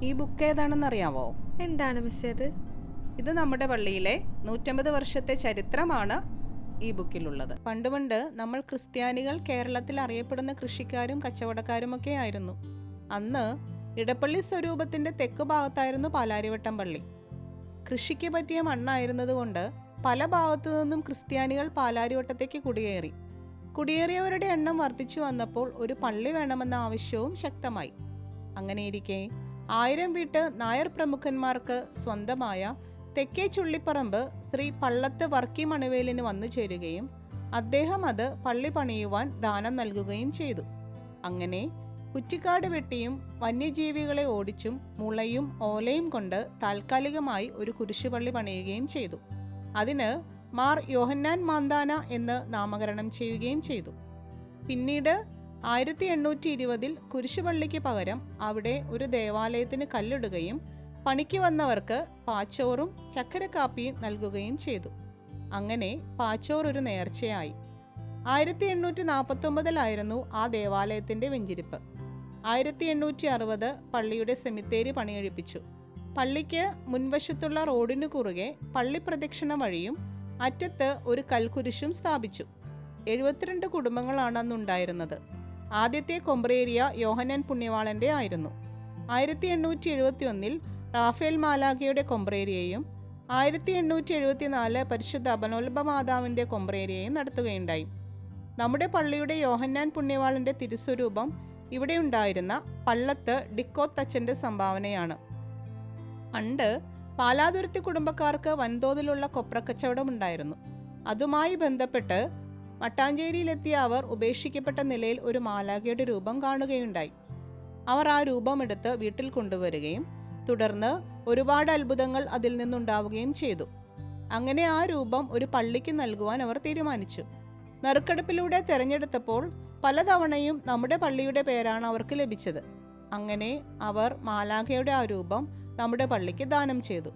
ഈ ബുക്ക് ഏതാണെന്നറിയാവോ? എന്താണ് മിസ് അത്? ഇത് നമ്മുടെ പള്ളിയിലെ 150 വർഷത്തെ ചരിത്രമാണ് ഈ ബുക്കിലുള്ളത്. പണ്ട് നമ്മൾ ക്രിസ്ത്യാനികൾ കേരളത്തിൽ അറിയപ്പെടുന്ന കൃഷിക്കാരും കച്ചവടക്കാരുമൊക്കെ ആയിരുന്നു. അന്ന് ഇടപ്പള്ളി സ്വരൂപത്തിന്റെ തെക്ക് ഭാഗത്തായിരുന്നു പാലാരിവട്ടം പള്ളി. കൃഷിക്ക് പറ്റിയ മണ്ണായിരുന്നതുകൊണ്ട് പല ഭാഗത്തു നിന്നും ക്രിസ്ത്യാനികൾ പാലാരിവട്ടത്തേക്ക് കുടിയേറിയവരുടെ എണ്ണം വർദ്ധിച്ചു വന്നപ്പോൾ ഒരു പള്ളി വേണമെന്ന ആവശ്യവും ശക്തമായി. അങ്ങനെയിരിക്കെ 1000 വീട്ട് നായർ പ്രമുഖന്മാർക്ക് സ്വന്തമായ തെക്കേ ചുള്ളിപ്പറമ്പ് ശ്രീ പള്ളത്ത് വർക്കി മണവേലിന് വന്നു ചേരുകയും അദ്ദേഹം അത് പള്ളി പണിയുവാൻ ദാനം നൽകുകയും ചെയ്തു. അങ്ങനെ കുറ്റിക്കാട് വെട്ടിയും വന്യജീവികളെ ഓടിച്ചും മുളയും ഓലയും കൊണ്ട് താൽക്കാലികമായി ഒരു കുരിശുപള്ളി പണിയുകയും ചെയ്തു. അതിന് മാർ യോഹന്നാൻ മാന്താന എന്ന് നാമകരണം ചെയ്യുകയും ചെയ്തു. പിന്നീട് 1820 കുരിശുപള്ളിക്ക് പകരം അവിടെ ഒരു ദേവാലയത്തിന് കല്ലിടുകയും പണിക്ക് വന്നവർക്ക് പാച്ചോറും ചക്കരക്കാപ്പിയും നൽകുകയും ചെയ്തു. അങ്ങനെ പാച്ചോർ ഒരു നേർച്ചയായി. 1849 ആ ദേവാലയത്തിന്റെ വെഞ്ചിരിപ്പ്. 1860 പള്ളിയുടെ സെമിത്തേരി പണിയഴിപ്പിച്ചു. പള്ളിക്ക് മുൻവശത്തുള്ള റോഡിനു കുറുകെ പള്ളി പ്രദക്ഷിണ വഴിയും അറ്റത്ത് ഒരു കൽക്കുരിശും സ്ഥാപിച്ചു. 72 കുടുംബങ്ങളാണ് അന്നുണ്ടായിരുന്നത്. ആദ്യത്തെ കൊമ്പ്രേരിയ യോഹന്നാൻ പുണ്യവാളന്റെ ആയിരുന്നു. 1871 റാഫേൽ മാലാഖയുടെ കൊമ്പ്രേരിയയും 1874 പരിശുദ്ധ അപനോൽബ മാതാവിന്റെ കൊമ്പ്രേരിയയും നടത്തുകയുണ്ടായി. നമ്മുടെ പള്ളിയുടെ യോഹന്നാൻ പുണ്യവാളന്റെ തിരുസ്വരൂപം ഇവിടെ ഉണ്ടായിരുന്ന പള്ളത്ത് ഡിക്കോത്തച്ഛന്റെ സംഭാവനയാണ്. പണ്ട് പാലാതുരുത്തി കുടുംബക്കാർക്ക് വൻതോതിലുള്ള കൊപ്രക്കച്ചവടം ഉണ്ടായിരുന്നു. അതുമായി ബന്ധപ്പെട്ട് മട്ടാഞ്ചേരിയിലെത്തിയ അവർ ഉപേക്ഷിക്കപ്പെട്ട നിലയിൽ ഒരു മാലാഖയുടെ രൂപം കാണുകയുണ്ടായി. അവർ ആ രൂപമെടുത്ത് വീട്ടിൽ കൊണ്ടുവരികയും തുടർന്ന് ഒരുപാട് അത്ഭുതങ്ങൾ അതിൽ നിന്നുണ്ടാവുകയും ചെയ്തു. അങ്ങനെ ആ രൂപം ഒരു പള്ളിക്ക് നൽകുവാൻ അവർ തീരുമാനിച്ചു. നറുക്കെടുപ്പിലൂടെ തെരഞ്ഞെടുത്തപ്പോൾ പലതവണയും നമ്മുടെ പള്ളിയുടെ പേരാണ് അവർക്ക് ലഭിച്ചത്. അങ്ങനെ അവർ മാലാഖയുടെ ആ രൂപം നമ്മുടെ പള്ളിക്ക് ദാനം ചെയ്തു.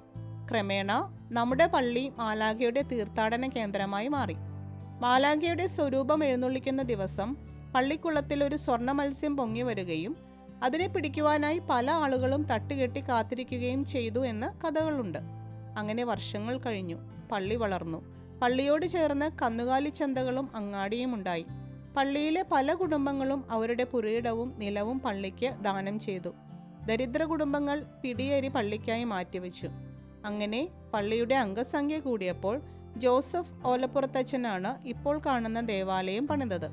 ക്രമേണ നമ്മുടെ പള്ളി മാലാഖയുടെ തീർത്ഥാടന കേന്ദ്രമായി മാറി. മാലാഖയുടെ സ്വരൂപം എഴുന്നള്ളിക്കുന്ന ദിവസം പള്ളിക്കുളത്തിൽ ഒരു സ്വർണ്ണ മത്സ്യം പൊങ്ങി വരികയും അതിനെ പിടിക്കുവാനായി പല ആളുകളും തട്ടുകെട്ടി കാത്തിരിക്കുകയും ചെയ്തു എന്ന് കഥകളുണ്ട്. അങ്ങനെ വർഷങ്ങൾ കഴിഞ്ഞു. പള്ളി വളർന്നു. പള്ളിയോട് ചേർന്ന് കന്നുകാലി ചന്തകളും അങ്ങാടിയും ഉണ്ടായി. പള്ളിയിലെ പല കുടുംബങ്ങളും അവരുടെ പുരയിടവും നിലവും പള്ളിക്ക് ദാനം ചെയ്തു. ദരിദ്ര കുടുംബങ്ങൾ പിടിയേരി പള്ളിക്കായി മാറ്റിവെച്ചു. അങ്ങനെ പള്ളിയുടെ അംഗസംഖ്യ കൂടിയപ്പോൾ ജോസഫ് ഓലപ്പുറത്തച്ഛനാണ് ഇപ്പോൾ കാണുന്ന ദേവാലയം പണിതത്.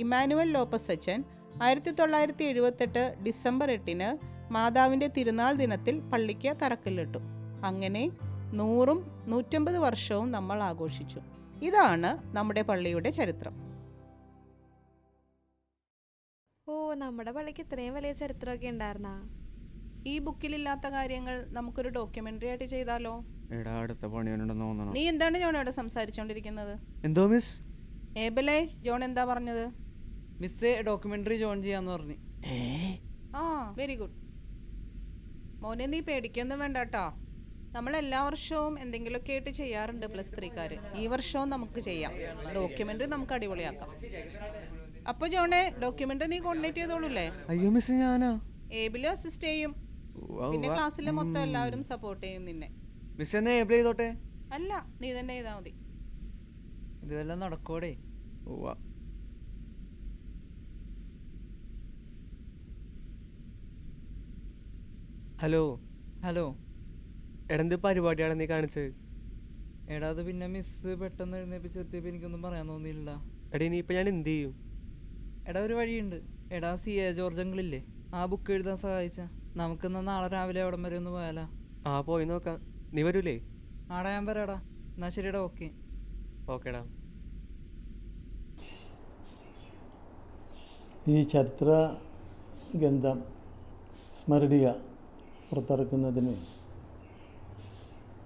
ഇമ്മാനുവൽ ലോപ്പസ് അച്ഛൻ 1978 ഡിസംബർ 8 മാതാവിന്റെ തിരുനാൾ ദിനത്തിൽ പള്ളിക്ക് തറക്കല്ലിട്ടു. അങ്ങനെ 100ഉം 150 വർഷവും നമ്മൾ ആഘോഷിച്ചു. ഇതാണ് നമ്മുടെ പള്ളിയുടെ ചരിത്രം. ഓ, നമ്മുടെ പള്ളിക്ക് ഇത്രയും വലിയ ചരിത്രമൊക്കെ ഉണ്ടായിരുന്നാ? ഈ ബുക്കിലില്ലാത്ത കാര്യങ്ങൾ നമുക്കൊരു ഡോക്യുമെന്ററി ആയിട്ട് ചെയ്താലോ? നീ എന്താണ് ജോൺ ഇവിടെ സംസാരിച്ചോണ്ടിരിക്കുന്നത്? എന്തോ മിസ്? ഏബലേ, ജോൺ എന്താ പറഞ്ഞത്? മിസ്സേ ഡോക്യുമെന്ററി ജോയിൻ ചെയ്യാന്ന് പറഞ്ഞു. ആ, വെരി ഗുഡ് മോനെ, നീ പേടിക്കൊന്നും വേണ്ട കേട്ടോ. നമ്മൾ എല്ലാ വർഷവും എന്തെങ്കിലുമൊക്കെ ആയിട്ട് ചെയ്യാറുണ്ട് +3കാര്. ഈ വർഷവും നമുക്ക് ചെയ്യാം. ഡോക്യുമെന്ററി നമുക്ക് അടിപൊളിയാക്കാം. അപ്പൊ ജോണെ, ഡോക്യുമെന്ററി നീ കോർഡിനേറ്റ് ചെയ്തോളൂല്ലേ? അയ്യോ മിസ്, ഞാനാ? ഏബില് അസിസ്റ്റ് ചെയ്യും. പിന്നെ ക്ലാസ്സിലെ മൊത്തം എല്ലാവരും സപ്പോർട്ട് ചെയ്യും നിന്നെ. മിസ് എന്നെ ഏബിൾ ചെയ്തോട്ടെ? അല്ല, നീ തന്നെ ചെയ്താൽ മതി. ഇതുവെല്ലാം നടക്കോടെ? ഹലോ ഹലോ, എടന്ത് പരിപാടിയാണ് നീ കാണിച്ചത്? എടാ, അത് പിന്നെ മിസ് പെട്ടെന്ന് എഴുന്നേപ്പിച്ചെത്തിയപ്പോൾ എനിക്കൊന്നും പറയാൻ തോന്നിയില്ല. എടാ, ഇനിയിപ്പോൾ ഞാൻ എന്ത് ചെയ്യും? എടാ, ഒരു വഴിയുണ്ട്. എടാ, CA ജോർജ് അങ്കിളില്ലേ, ആ ബുക്ക് എഴുതാൻ സഹായിച്ച നമുക്കിന്ന് നാളെ രാവിലെ അവിടം വരെ ഒന്ന് പോയാലാ? ആ, പോയി നോക്കാം. നീ വരൂലേ? ആടാ, ഞാൻ വരാടാ. എന്നാ ശരിടാ. ഓക്കേടാ. ഈ ചരിത്ര ഗ്രന്ഥം സ്മരണിക പുറത്തിറക്കുന്നതിന്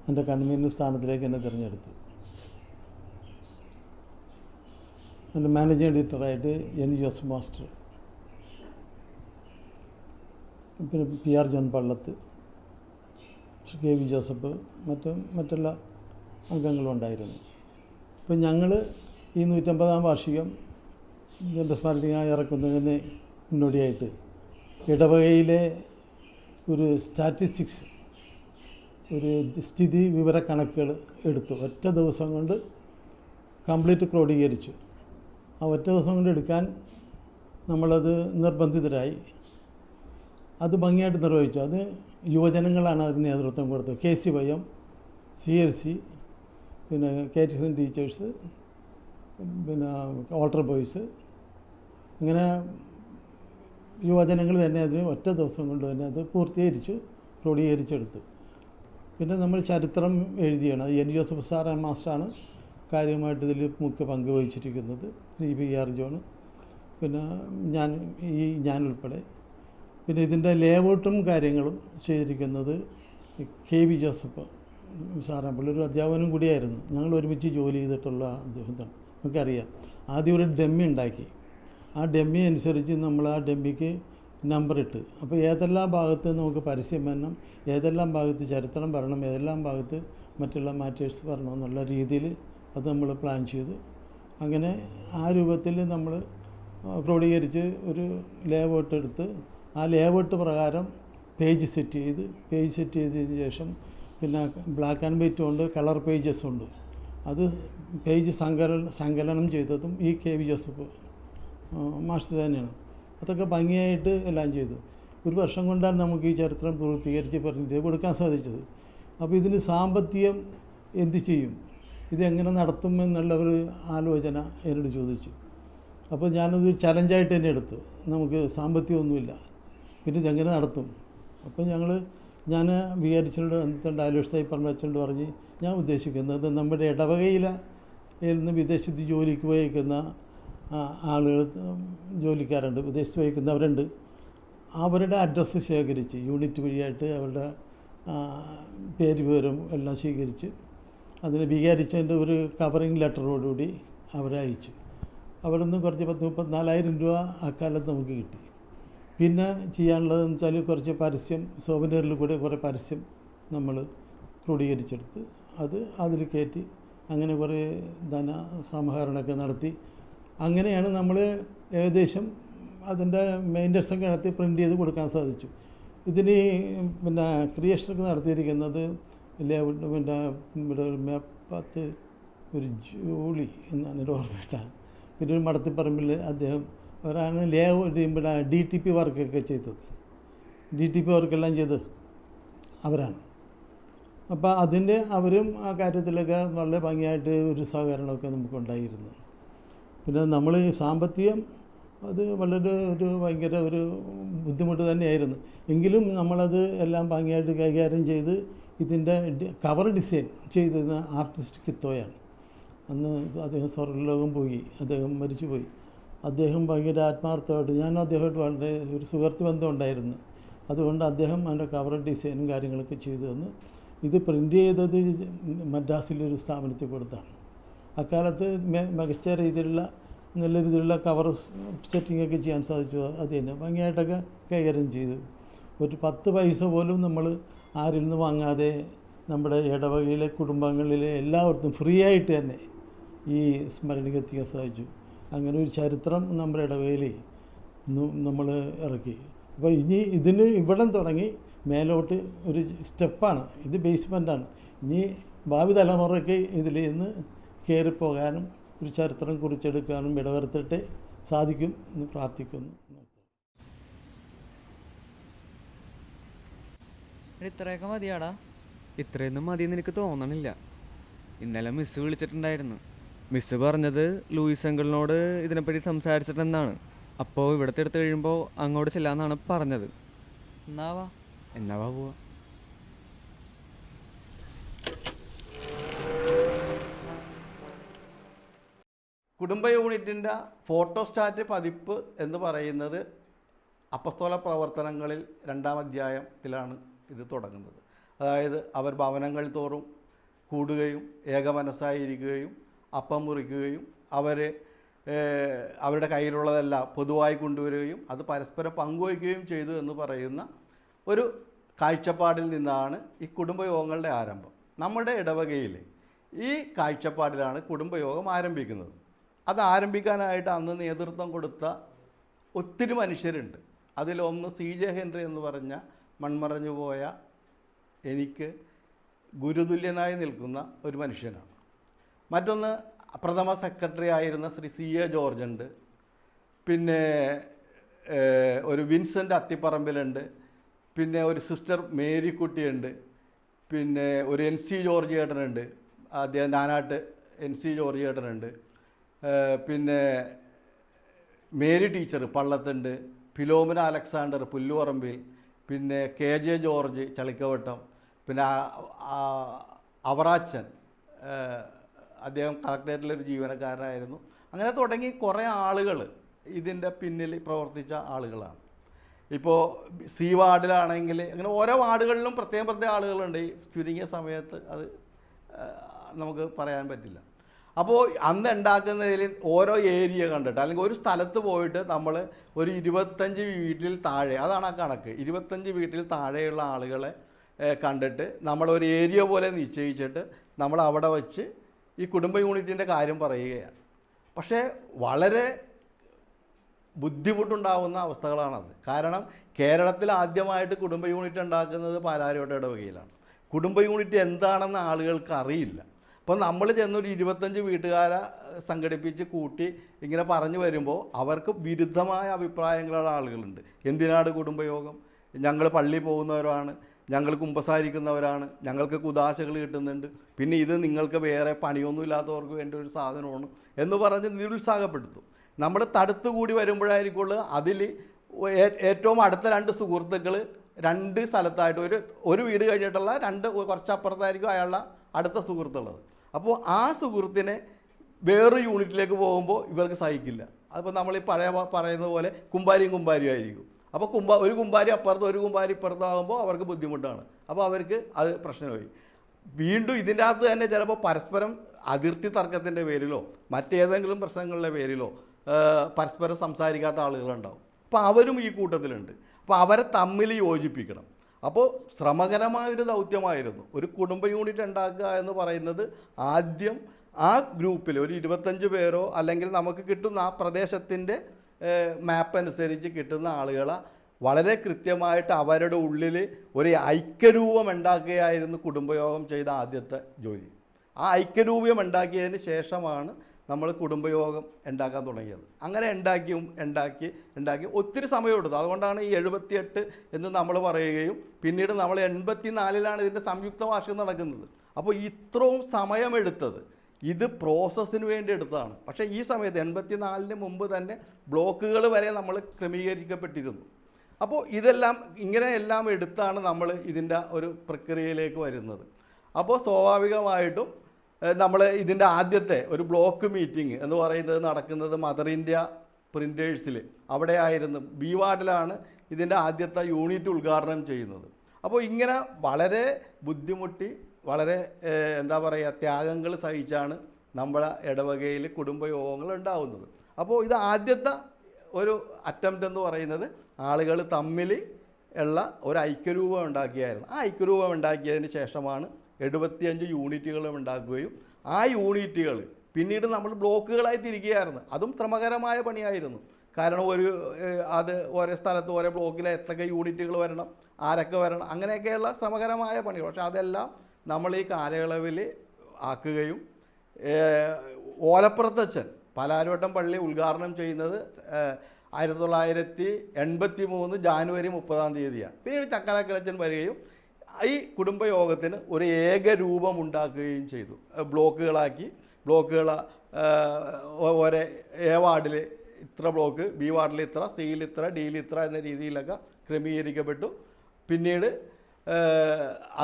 എൻ്റെ കൺവീനർ സ്ഥാനത്തിലേക്ക് എന്നെ തിരഞ്ഞെടുത്തു. എൻ്റെ മാനേജിംഗ് എഡിറ്ററായിട്ട് ജോസഫ് മാസ്റ്റർ, പിന്നെ PR John Pallath, KV Joseph, മറ്റുള്ള അംഗങ്ങളും ഉണ്ടായിരുന്നു. അപ്പം ഞങ്ങൾ ഈ 150-ാം വാർഷികം ഗ്രന്ഥസ്മരണിക ഇറക്കുന്നതിന് മുന്നോടിയായിട്ട് ഇടവകയിലെ ഒരു സ്റ്റാറ്റിസ്റ്റിക്സ്, ഒരു സ്ഥിതി വിവര കണക്കുകൾ എടുത്തു. ഒറ്റ ദിവസം കൊണ്ട് കംപ്ലീറ്റ് ക്രോഡീകരിച്ചു. ആ ഒറ്റ ദിവസം കൊണ്ട് എടുക്കാൻ നമ്മളത് നിർബന്ധിതരായി. അത് ഭംഗിയായിട്ട് നിർവഹിച്ചു. അത് യുവജനങ്ങളാണ് അതിന് നേതൃത്വം കൊടുത്തത്. KCYM, CLC, പിന്നെ KTSN ടീച്ചേഴ്സ്, പിന്നെ ഓൾട്ടർ ബോയ്സ്, ഇങ്ങനെ യുവജനങ്ങൾ തന്നെ അതിന് ഒറ്റ ദിവസം കൊണ്ട് തന്നെ അത് പൂർത്തീകരിച്ചു, ക്രോഡീകരിച്ചെടുത്തു. പിന്നെ നമ്മൾ ചരിത്രം എഴുതിയാണ്. N. ജോസഫ് സാർ മാസ്റ്ററാണ് കാര്യമായിട്ട് ഇതിൽ മുഖ്യ പങ്ക് വഹിച്ചിരിക്കുന്നത്. PR ജോൺ, പിന്നെ ഞാൻ ഉൾപ്പെടെ. പിന്നെ ഇതിൻ്റെ ലേഔട്ടും കാര്യങ്ങളും ചെയ്തിരിക്കുന്നത് KV ജോസഫ് സാറാണ്. ഒരു അധ്യാപകനും കൂടിയായിരുന്നു. ഞങ്ങൾ ഒരുമിച്ച് ജോലി ചെയ്തിട്ടുള്ള അദ്ദേഹത്താണ്. നമുക്കറിയാം. ആദ്യം ഒരു ഡമ്മി ഉണ്ടാക്കി. ആ ഡമ്മി അനുസരിച്ച് നമ്മൾ ആ ഡമ്മിക്ക് നമ്പറിട്ട്, അപ്പോൾ ഏതെല്ലാം ഭാഗത്ത് നമുക്ക് പരസ്യം വരണം, ഏതെല്ലാം ഭാഗത്ത് ചരിത്രം പറയണം, ഏതെല്ലാം ഭാഗത്ത് മറ്റുള്ള മാറ്റേഴ്സ് പറയണം എന്നുള്ള രീതിയിൽ അത് നമ്മൾ പ്ലാൻ ചെയ്തു. അങ്ങനെ ആ രൂപത്തിൽ നമ്മൾ ക്രോഡീകരിച്ച് ഒരു ലേഔട്ട് എടുത്ത് ആ ലേഔട്ട് പ്രകാരം പേജ് സെറ്റ് ചെയ്തതിന് ശേഷം പിന്നെ ബ്ലാക്ക് ആൻഡ് വൈറ്റ് ഉണ്ട്, കളർ പേജസ് ഉണ്ട്. അത് പേജ് സങ്കലനം ചെയ്തതും ഈ KV ജോസഫ് മാസ്റ്റർ തന്നെയാണ്. അതൊക്കെ ഭംഗിയായിട്ട് എല്ലാം ചെയ്തു. ഒരു വർഷം കൊണ്ടാണ് നമുക്ക് ഈ ചരിത്രം പൂർത്തീകരിച്ച് പറഞ്ഞിട്ട് കൊടുക്കാൻ സാധിച്ചത്. അപ്പോൾ ഇതിന് സാമ്പത്തികം എന്ത് ചെയ്യും, ഇതെങ്ങനെ നടത്തും എന്നുള്ള ഒരു ആലോചന എന്നോട് ചോദിച്ചു. അപ്പോൾ ഞാനത് ചലഞ്ചായിട്ട് തന്നെ എടുത്തു. നമുക്ക് സാമ്പത്തികമൊന്നുമില്ല, പിന്നെ ഇതെങ്ങനെ നടത്തും. അപ്പോൾ ഞാൻ വിചാരിച്ചുകൊണ്ട് അന്നത്തെ ഡയലോഗ്സായി വെച്ചുകൊണ്ട് പറഞ്ഞ് ഞാൻ ഉദ്ദേശിക്കുന്നത് നമ്മുടെ ഇടവകയിൽ നിന്ന് വിദേശത്ത് ജോലിക്ക് പോയേക്കുന്ന ആളുകൾ, ജോലിക്കാരുണ്ട്, വിദേശത്ത് പോയേക്കുന്നവരുണ്ട്. അവരുടെ അഡ്രസ്സ് ശേഖരിച്ച് യൂണിറ്റ് വഴിയായിട്ട് അവരുടെ പേര് വിവരം എല്ലാം സ്വീകരിച്ച് അതിനെ വികാരിച്ചതിൻ്റെ ഒരു കവറിങ് ലെറ്ററോടുകൂടി അവരെ അയച്ചു. അവിടെ നിന്ന് കുറച്ച് 34,000 രൂപ അക്കാലത്ത് നമുക്ക് കിട്ടി. പിന്നെ ചെയ്യാനുള്ളതെന്ന് വെച്ചാൽ കുറച്ച് പരസ്യം, സോവനീറിൽ കൂടെ കുറേ പരസ്യം നമ്മൾ ക്രോഡീകരിച്ചെടുത്ത് അത് അതിൽ കയറ്റി അങ്ങനെ കുറേ ധന സമാഹരണമൊക്കെ നടത്തി. അങ്ങനെയാണ് നമ്മൾ ഏകദേശം അതിൻ്റെ മെയിൻ്റെനൻസൊക്കെ നടത്തി പ്രിൻ്റ് ചെയ്ത് കൊടുക്കാൻ സാധിച്ചു. ഇതിന് പിന്നെ ക്രിയേഷനൊക്കെ നടത്തിയിരിക്കുന്നത് പിന്നെ ഇവിടെ May 10 ഒരു ജോളി എന്നാണ് ഒരു ഓർമ്മ. പിന്നെ ഒരു മടത്തിപ്പറമ്പിൽ അദ്ദേഹം അവരാണ് ഇവിടെ DTP വർക്കൊക്കെ ചെയ്തത്. DTP വർക്കെല്ലാം ചെയ്തത് അവരാണ്. അപ്പോൾ അതിൻ്റെ അവരും ആ കാര്യത്തിലൊക്കെ വളരെ ഭംഗിയായിട്ട് ഒരു സഹകരണമൊക്കെ നമുക്കുണ്ടായിരുന്നു. പിന്നെ നമ്മൾ സാമ്പത്തികം അത് വളരെ ഭയങ്കര ഒരു ബുദ്ധിമുട്ട് തന്നെയായിരുന്നു. എങ്കിലും നമ്മളത് എല്ലാം ഭംഗിയായിട്ട് കൈകാര്യം ചെയ്ത് ഇതിൻ്റെ കവർ ഡിസൈൻ ചെയ്തിരുന്ന ആർട്ടിസ്റ്റ് കിത്തോയാണ്. അന്ന് അദ്ദേഹം സ്വർഗ്ഗലോകം പോയി, അദ്ദേഹം മരിച്ചുപോയി. അദ്ദേഹം ഭയങ്കര ആത്മാർത്ഥമായിട്ട്, ഞാൻ അദ്ദേഹമായിട്ട് വളരെ ഒരു സുഹൃത്ത് ബന്ധം ഉണ്ടായിരുന്നു. അതുകൊണ്ട് അദ്ദേഹം അതിൻ്റെ കവർ ഡിസൈനും കാര്യങ്ങളൊക്കെ ചെയ്തു തന്നു. ഇത് പ്രിൻ്റ് ചെയ്തത് മദ്രാസിലൊരു സ്ഥാപനത്തിൽ കൊടുത്താണ്. അക്കാലത്ത് മികച്ച രീതിയിലുള്ള നല്ല രീതിയിലുള്ള കവർ സെറ്റിങ്ങൊക്കെ ചെയ്യാൻ സാധിച്ചു. അത് തന്നെ ഭംഗിയായിട്ടൊക്കെ കൈകാര്യം ചെയ്തു. ഒരു 10 പൈസ പോലും നമ്മൾ ആരിൽ നിന്ന് വാങ്ങാതെ നമ്മുടെ ഇടവകയിലെ കുടുംബങ്ങളിലെ എല്ലാവർക്കും ഫ്രീ ആയിട്ട് തന്നെ ഈ സ്മരണിക എത്തിക്കാൻ സാധിച്ചു. അങ്ങനെ ഒരു ചരിത്രം നമ്മുടെ ഇടവകയിൽ നമ്മൾ ഇറക്കി. അപ്പോൾ ഇനി ഇതിന് ഇവിടം തുടങ്ങി മേലോട്ട് ഒരു സ്റ്റെപ്പാണ്, ഇത് ബേസ്മെൻറ്റാണ്. ഇനി ഭാവി തലമുറയ്ക്ക് ഇതിൽ നിന്ന് കയറിപ്പോകാനും ഒരു ചരിത്രം കുറിച്ചെടുക്കാനും ഇടവരുത്തിട്ട് സാധിക്കും എന്ന് പ്രാർത്ഥിക്കുന്നു. ഇത്രയൊക്കെ മതിയാടാ? ഇത്രയൊന്നും മതിയെന്ന് എനിക്ക് തോന്നണില്ല. ഇന്നലെ മിസ്സ് വിളിച്ചിട്ടുണ്ടായിരുന്നു. മിസ്സ് പറഞ്ഞത് ലൂയിസ് അങ്കിളിനോട് ഇതിനെപ്പറ്റി സംസാരിച്ചിട്ടെന്നാണ്. അപ്പോൾ ഇവിടുത്തെ എടുത്ത് കഴിയുമ്പോൾ അങ്ങോട്ട് ചെല്ലാന്നാണ് പറഞ്ഞത്. എന്നാവാ പോവാ. കുടുംബ യൂണിറ്റിൻ്റെ ഫോട്ടോസ്റ്റാറ്റ് പതിപ്പ് എന്ന് പറയുന്നത് അപ്പസ്തോല പ്രവർത്തനങ്ങളിൽ 2-ാം അധ്യായത്തിലാണ് ഇത് തുടങ്ങുന്നത്. അതായത് അവർ ഭവനങ്ങൾ തോറും കൂടുകയും ഏകമനസ്സായിരിക്കുകയും അപ്പം മുറിക്കുകയും അവരുടെ കയ്യിലുള്ളതെല്ലാം പൊതുവായി കൊണ്ടുവരികയും അത് പരസ്പരം പങ്കുവയ്ക്കുകയും ചെയ്തു എന്ന് പറയുന്ന ഒരു കാഴ്ചപ്പാടിൽ നിന്നാണ് ഈ കുടുംബയോഗങ്ങളുടെ ആരംഭം. നമ്മുടെ ഇടവകയിൽ ഈ കാഴ്ചപ്പാടിലാണ് കുടുംബയോഗം ആരംഭിക്കുന്നത്. അത് ആരംഭിക്കാനായിട്ട് അന്ന് നേതൃത്വം കൊടുത്ത ഒത്തിരി മനുഷ്യരുണ്ട്. അതിലൊന്ന് CJ ഹെൻറി എന്ന് പറഞ്ഞ മൺമറഞ്ഞു പോയ എനിക്ക് ഗുരുതുല്യനായി നിൽക്കുന്ന ഒരു മനുഷ്യനാണ്. മറ്റൊന്ന് പ്രഥമ സെക്രട്ടറി ആയിരുന്ന ശ്രീ CA ജോർജ് ഉണ്ട്. പിന്നെ ഒരു വിൻസെൻ്റ് അത്തിപ്പറമ്പിലുണ്ട്. പിന്നെ ഒരു സിസ്റ്റർ മേരിക്കുട്ടിയുണ്ട്. പിന്നെ ഒരു NC ജോർജ് ചേട്ടനുണ്ട്. അദ്ദേഹം നാനാട്ട് NC ജോർജ് ചേട്ടനുണ്ട്. പിന്നെ മേരി ടീച്ചർ പള്ളത്തുണ്ട്. Philomena Alexander Pulluparambil. പിന്നെ KJ ജോർജ് ചളിക്കവട്ടം. പിന്നെ അവറാച്ചൻ, അദ്ദേഹം കളക്ടറേറ്റിലൊരു ജീവനക്കാരനായിരുന്നു. അങ്ങനെ തുടങ്ങി കുറേ ആളുകൾ ഇതിൻ്റെ പിന്നിൽ പ്രവർത്തിച്ച ആളുകളാണ്. ഇപ്പോൾ C വാർഡിലാണെങ്കിൽ അങ്ങനെ ഓരോ വാർഡുകളിലും പ്രത്യേക ആളുകളുണ്ട്. ഈ ചുരുങ്ങിയ സമയത്ത് അത് നമുക്ക് പറയാൻ പറ്റില്ല. അപ്പോൾ അന്ന് ഉണ്ടാക്കുന്നതിൽ ഓരോ ഏരിയ കണ്ടിട്ട് അല്ലെങ്കിൽ ഒരു സ്ഥലത്ത് പോയിട്ട് നമ്മൾ ഒരു 25 വീട്ടിൽ താഴെ, അതാണ് ആ കണക്ക്, 25 വീട്ടിൽ താഴെയുള്ള ആളുകളെ കണ്ടിട്ട് നമ്മളൊരു ഏരിയ പോലെ നിശ്ചയിച്ചിട്ട് നമ്മൾ അവിടെ വച്ച് ഈ കുടുംബ യൂണിറ്റിൻ്റെ കാര്യം പറയുകയാണ്. പക്ഷേ വളരെ ബുദ്ധിമുട്ടുണ്ടാകുന്ന അവസ്ഥകളാണത്. കാരണം കേരളത്തിൽ ആദ്യമായിട്ട് കുടുംബ യൂണിറ്റ് ഉണ്ടാക്കുന്നത് പാലാരിവട്ട ഇടവകയിലാണ്. കുടുംബ യൂണിറ്റ് എന്താണെന്ന് ആളുകൾക്ക് അറിയില്ല. അപ്പോൾ നമ്മൾ ചെന്നൊരു 25 വീട്ടുകാരെ സംഘടിപ്പിച്ച് കൂട്ടി ഇങ്ങനെ പറഞ്ഞു വരുമ്പോൾ അവർക്ക് വിരുദ്ധമായ അഭിപ്രായങ്ങളുള്ള ആളുകളുണ്ട്. എന്തിനാണ് കുടുംബയോഗം? ഞങ്ങൾ പള്ളി പോകുന്നവരാണ്, ഞങ്ങൾ കുമ്പസാരിക്കുന്നവരാണ്, ഞങ്ങൾക്ക് കുദാശകൾ കിട്ടുന്നുണ്ട്, പിന്നെ ഇത് നിങ്ങൾക്ക് വേറെ പണിയൊന്നുമില്ലാത്തവർക്ക് വേണ്ട ഒരു സാധനമാണ് എന്ന് പറഞ്ഞ് നിരുത്സാഹപ്പെടുത്തും. നമ്മൾ തടുത്തുകൂടി വരുമ്പോഴായിരിക്കുള്ളൂ അതിൽ ഏറ്റവും അടുത്ത 2 സുഹൃത്തുക്കൾ 2 സ്ഥലത്തായിട്ട് ഒരു വീട് കഴിഞ്ഞിട്ടുള്ള 2 കുറച്ചപ്പുറത്തായിരിക്കും അയാളുടെ അടുത്ത സുഹൃത്തുള്ളത്. അപ്പോൾ ആ സുഹൃത്തിനെ വേറൊരു യൂണിറ്റിലേക്ക് പോകുമ്പോൾ ഇവർക്ക് സഹിക്കില്ല. അതിപ്പോൾ നമ്മൾ ഈ പഴയ പറയുന്നത് പോലെ കുമ്പാരിയും ആയിരിക്കും. അപ്പോൾ ഒരു കുമ്പാരി അപ്പുറത്തും ഒരു കുമ്പാരി ഇപ്പുറത്താകുമ്പോൾ അവർക്ക് ബുദ്ധിമുട്ടാണ്. അപ്പോൾ അവർക്ക് അത് പ്രശ്നമായി. വീണ്ടും ഇതിൻ്റെ അകത്ത് തന്നെ ചിലപ്പോൾ പരസ്പരം അതിർത്തി തർക്കത്തിൻ്റെ പേരിലോ മറ്റേതെങ്കിലും പ്രശ്നങ്ങളുടെ പേരിലോ പരസ്പരം സംസാരിക്കാത്ത ആളുകളുണ്ടാവും. അപ്പോൾ അവരും ഈ കൂട്ടത്തിലുണ്ട്. അപ്പോൾ അവരെ തമ്മിൽ യോജിപ്പിക്കണം. അപ്പോൾ ശ്രമകരമായൊരു ദൗത്യമായിരുന്നു ഒരു കുടുംബ യൂണിറ്റ് ഉണ്ടാക്കുക എന്ന് പറയുന്നത്. ആദ്യം ആ ഗ്രൂപ്പിൽ ഒരു 25 പേരോ അല്ലെങ്കിൽ നമുക്ക് കിട്ടുന്ന ആ പ്രദേശത്തിൻ്റെ മാപ്പ് അനുസരിച്ച് കിട്ടുന്ന ആളുകളെ വളരെ കൃത്യമായിട്ട് അവരുടെ ഉള്ളിൽ ഒരു ഐക്യരൂപം ഉണ്ടാക്കുകയായിരുന്നു കുടുംബയോഗം ചെയ്ത ആദ്യത്തെ ജോലി. ആ ഐക്യരൂപം ഉണ്ടാക്കിയതിന് ശേഷമാണ് നമ്മൾ കുടുംബയോഗം ഉണ്ടാക്കാൻ തുടങ്ങിയത്. അങ്ങനെ ഉണ്ടാക്കി ഒത്തിരി സമയമെടുത്തു. അതുകൊണ്ടാണ് ഈ 78 എന്ന് നമ്മൾ പറയുകയും പിന്നീട് നമ്മൾ 84-ലാണ് ഇതിൻ്റെ സംയുക്ത വാർഷികം നടക്കുന്നത്. അപ്പോൾ ഇത്രയും സമയമെടുത്തത് ഇത് പ്രോസസ്സിന് വേണ്ടി എടുത്തതാണ്. പക്ഷേ ഈ സമയത്ത് 84-ന് മുമ്പ് തന്നെ ബ്ലോക്കുകൾ വരെ നമ്മൾ ക്രമീകരിക്കപ്പെട്ടിരുന്നു. അപ്പോൾ ഇങ്ങനെയെല്ലാം എടുത്താണ് നമ്മൾ ഇതിൻ്റെ ഒരു പ്രക്രിയയിലേക്ക് വരുന്നത്. അപ്പോൾ സ്വാഭാവികമായിട്ടും നമ്മൾ ഇതിൻ്റെ ആദ്യത്തെ ഒരു ബ്ലോക്ക് മീറ്റിംഗ് എന്ന് പറയുന്നത് നടക്കുന്നത് മദർ ഇന്ത്യ പ്രിൻറ്റേഴ്സിൽ അവിടെ ആയിരുന്നു. B വാർഡിലാണ് ഇതിൻ്റെ ആദ്യത്തെ യൂണിറ്റ് ഉദ്ഘാടനം ചെയ്യുന്നത്. അപ്പോൾ ഇങ്ങനെ വളരെ ബുദ്ധിമുട്ടി വളരെ ത്യാഗങ്ങൾ സഹിച്ചാണ് നമ്മുടെ ഇടവകയിൽ കുടുംബയോഗങ്ങൾ ഉണ്ടാവുന്നത്. അപ്പോൾ ഇത് ആദ്യത്തെ ഒരു അറ്റംപ്റ്റ് എന്ന് പറയുന്നത് ആളുകൾ തമ്മിൽ ഉള്ള ഒരു ഐക്യരൂപം ഉണ്ടാക്കിയായിരുന്നു. ആ ഐക്യരൂപം ഉണ്ടാക്കിയതിന് ശേഷമാണ് 75 യൂണിറ്റുകളും ഉണ്ടാക്കുകയും ആ യൂണിറ്റുകൾ പിന്നീട് നമ്മൾ ബ്ലോക്കുകളായി തിരിക്കുകയായിരുന്നു. അതും ശ്രമകരമായ പണിയായിരുന്നു. കാരണം ഓരോ സ്ഥലത്ത് ഓരോ ബ്ലോക്കിൽ എത്രയൊക്കെ യൂണിറ്റുകൾ വരണം, ആരൊക്കെ വരണം, അങ്ങനെയൊക്കെയുള്ള ശ്രമകരമായ പണികൾ. പക്ഷേ അതെല്ലാം നമ്മൾ ഈ കാലയളവിൽ ആക്കുകയും ഓലപ്പുറത്തച്ഛൻ പാലാരിവട്ടം പള്ളി ഉദ്ഘാടനം ചെയ്യുന്നത് 1983 ജാനുവരി 30 പിന്നീട് ചക്കരക്കലച്ചൻ വരികയും ഈ കുടുംബയോഗത്തിന് ഒരു ഏകരൂപം ഉണ്ടാക്കുകയും ചെയ്തു. ബ്ലോക്കുകളാക്കി A വാർഡിൽ ഇത്ര ബ്ലോക്ക്, B വാർഡിൽ ഇത്ര, സിയിൽ ഇത്ര, ഡിയിൽ ഇത്ര എന്ന രീതിയിലൊക്കെ ക്രമീകരിക്കപ്പെട്ടു. പിന്നീട്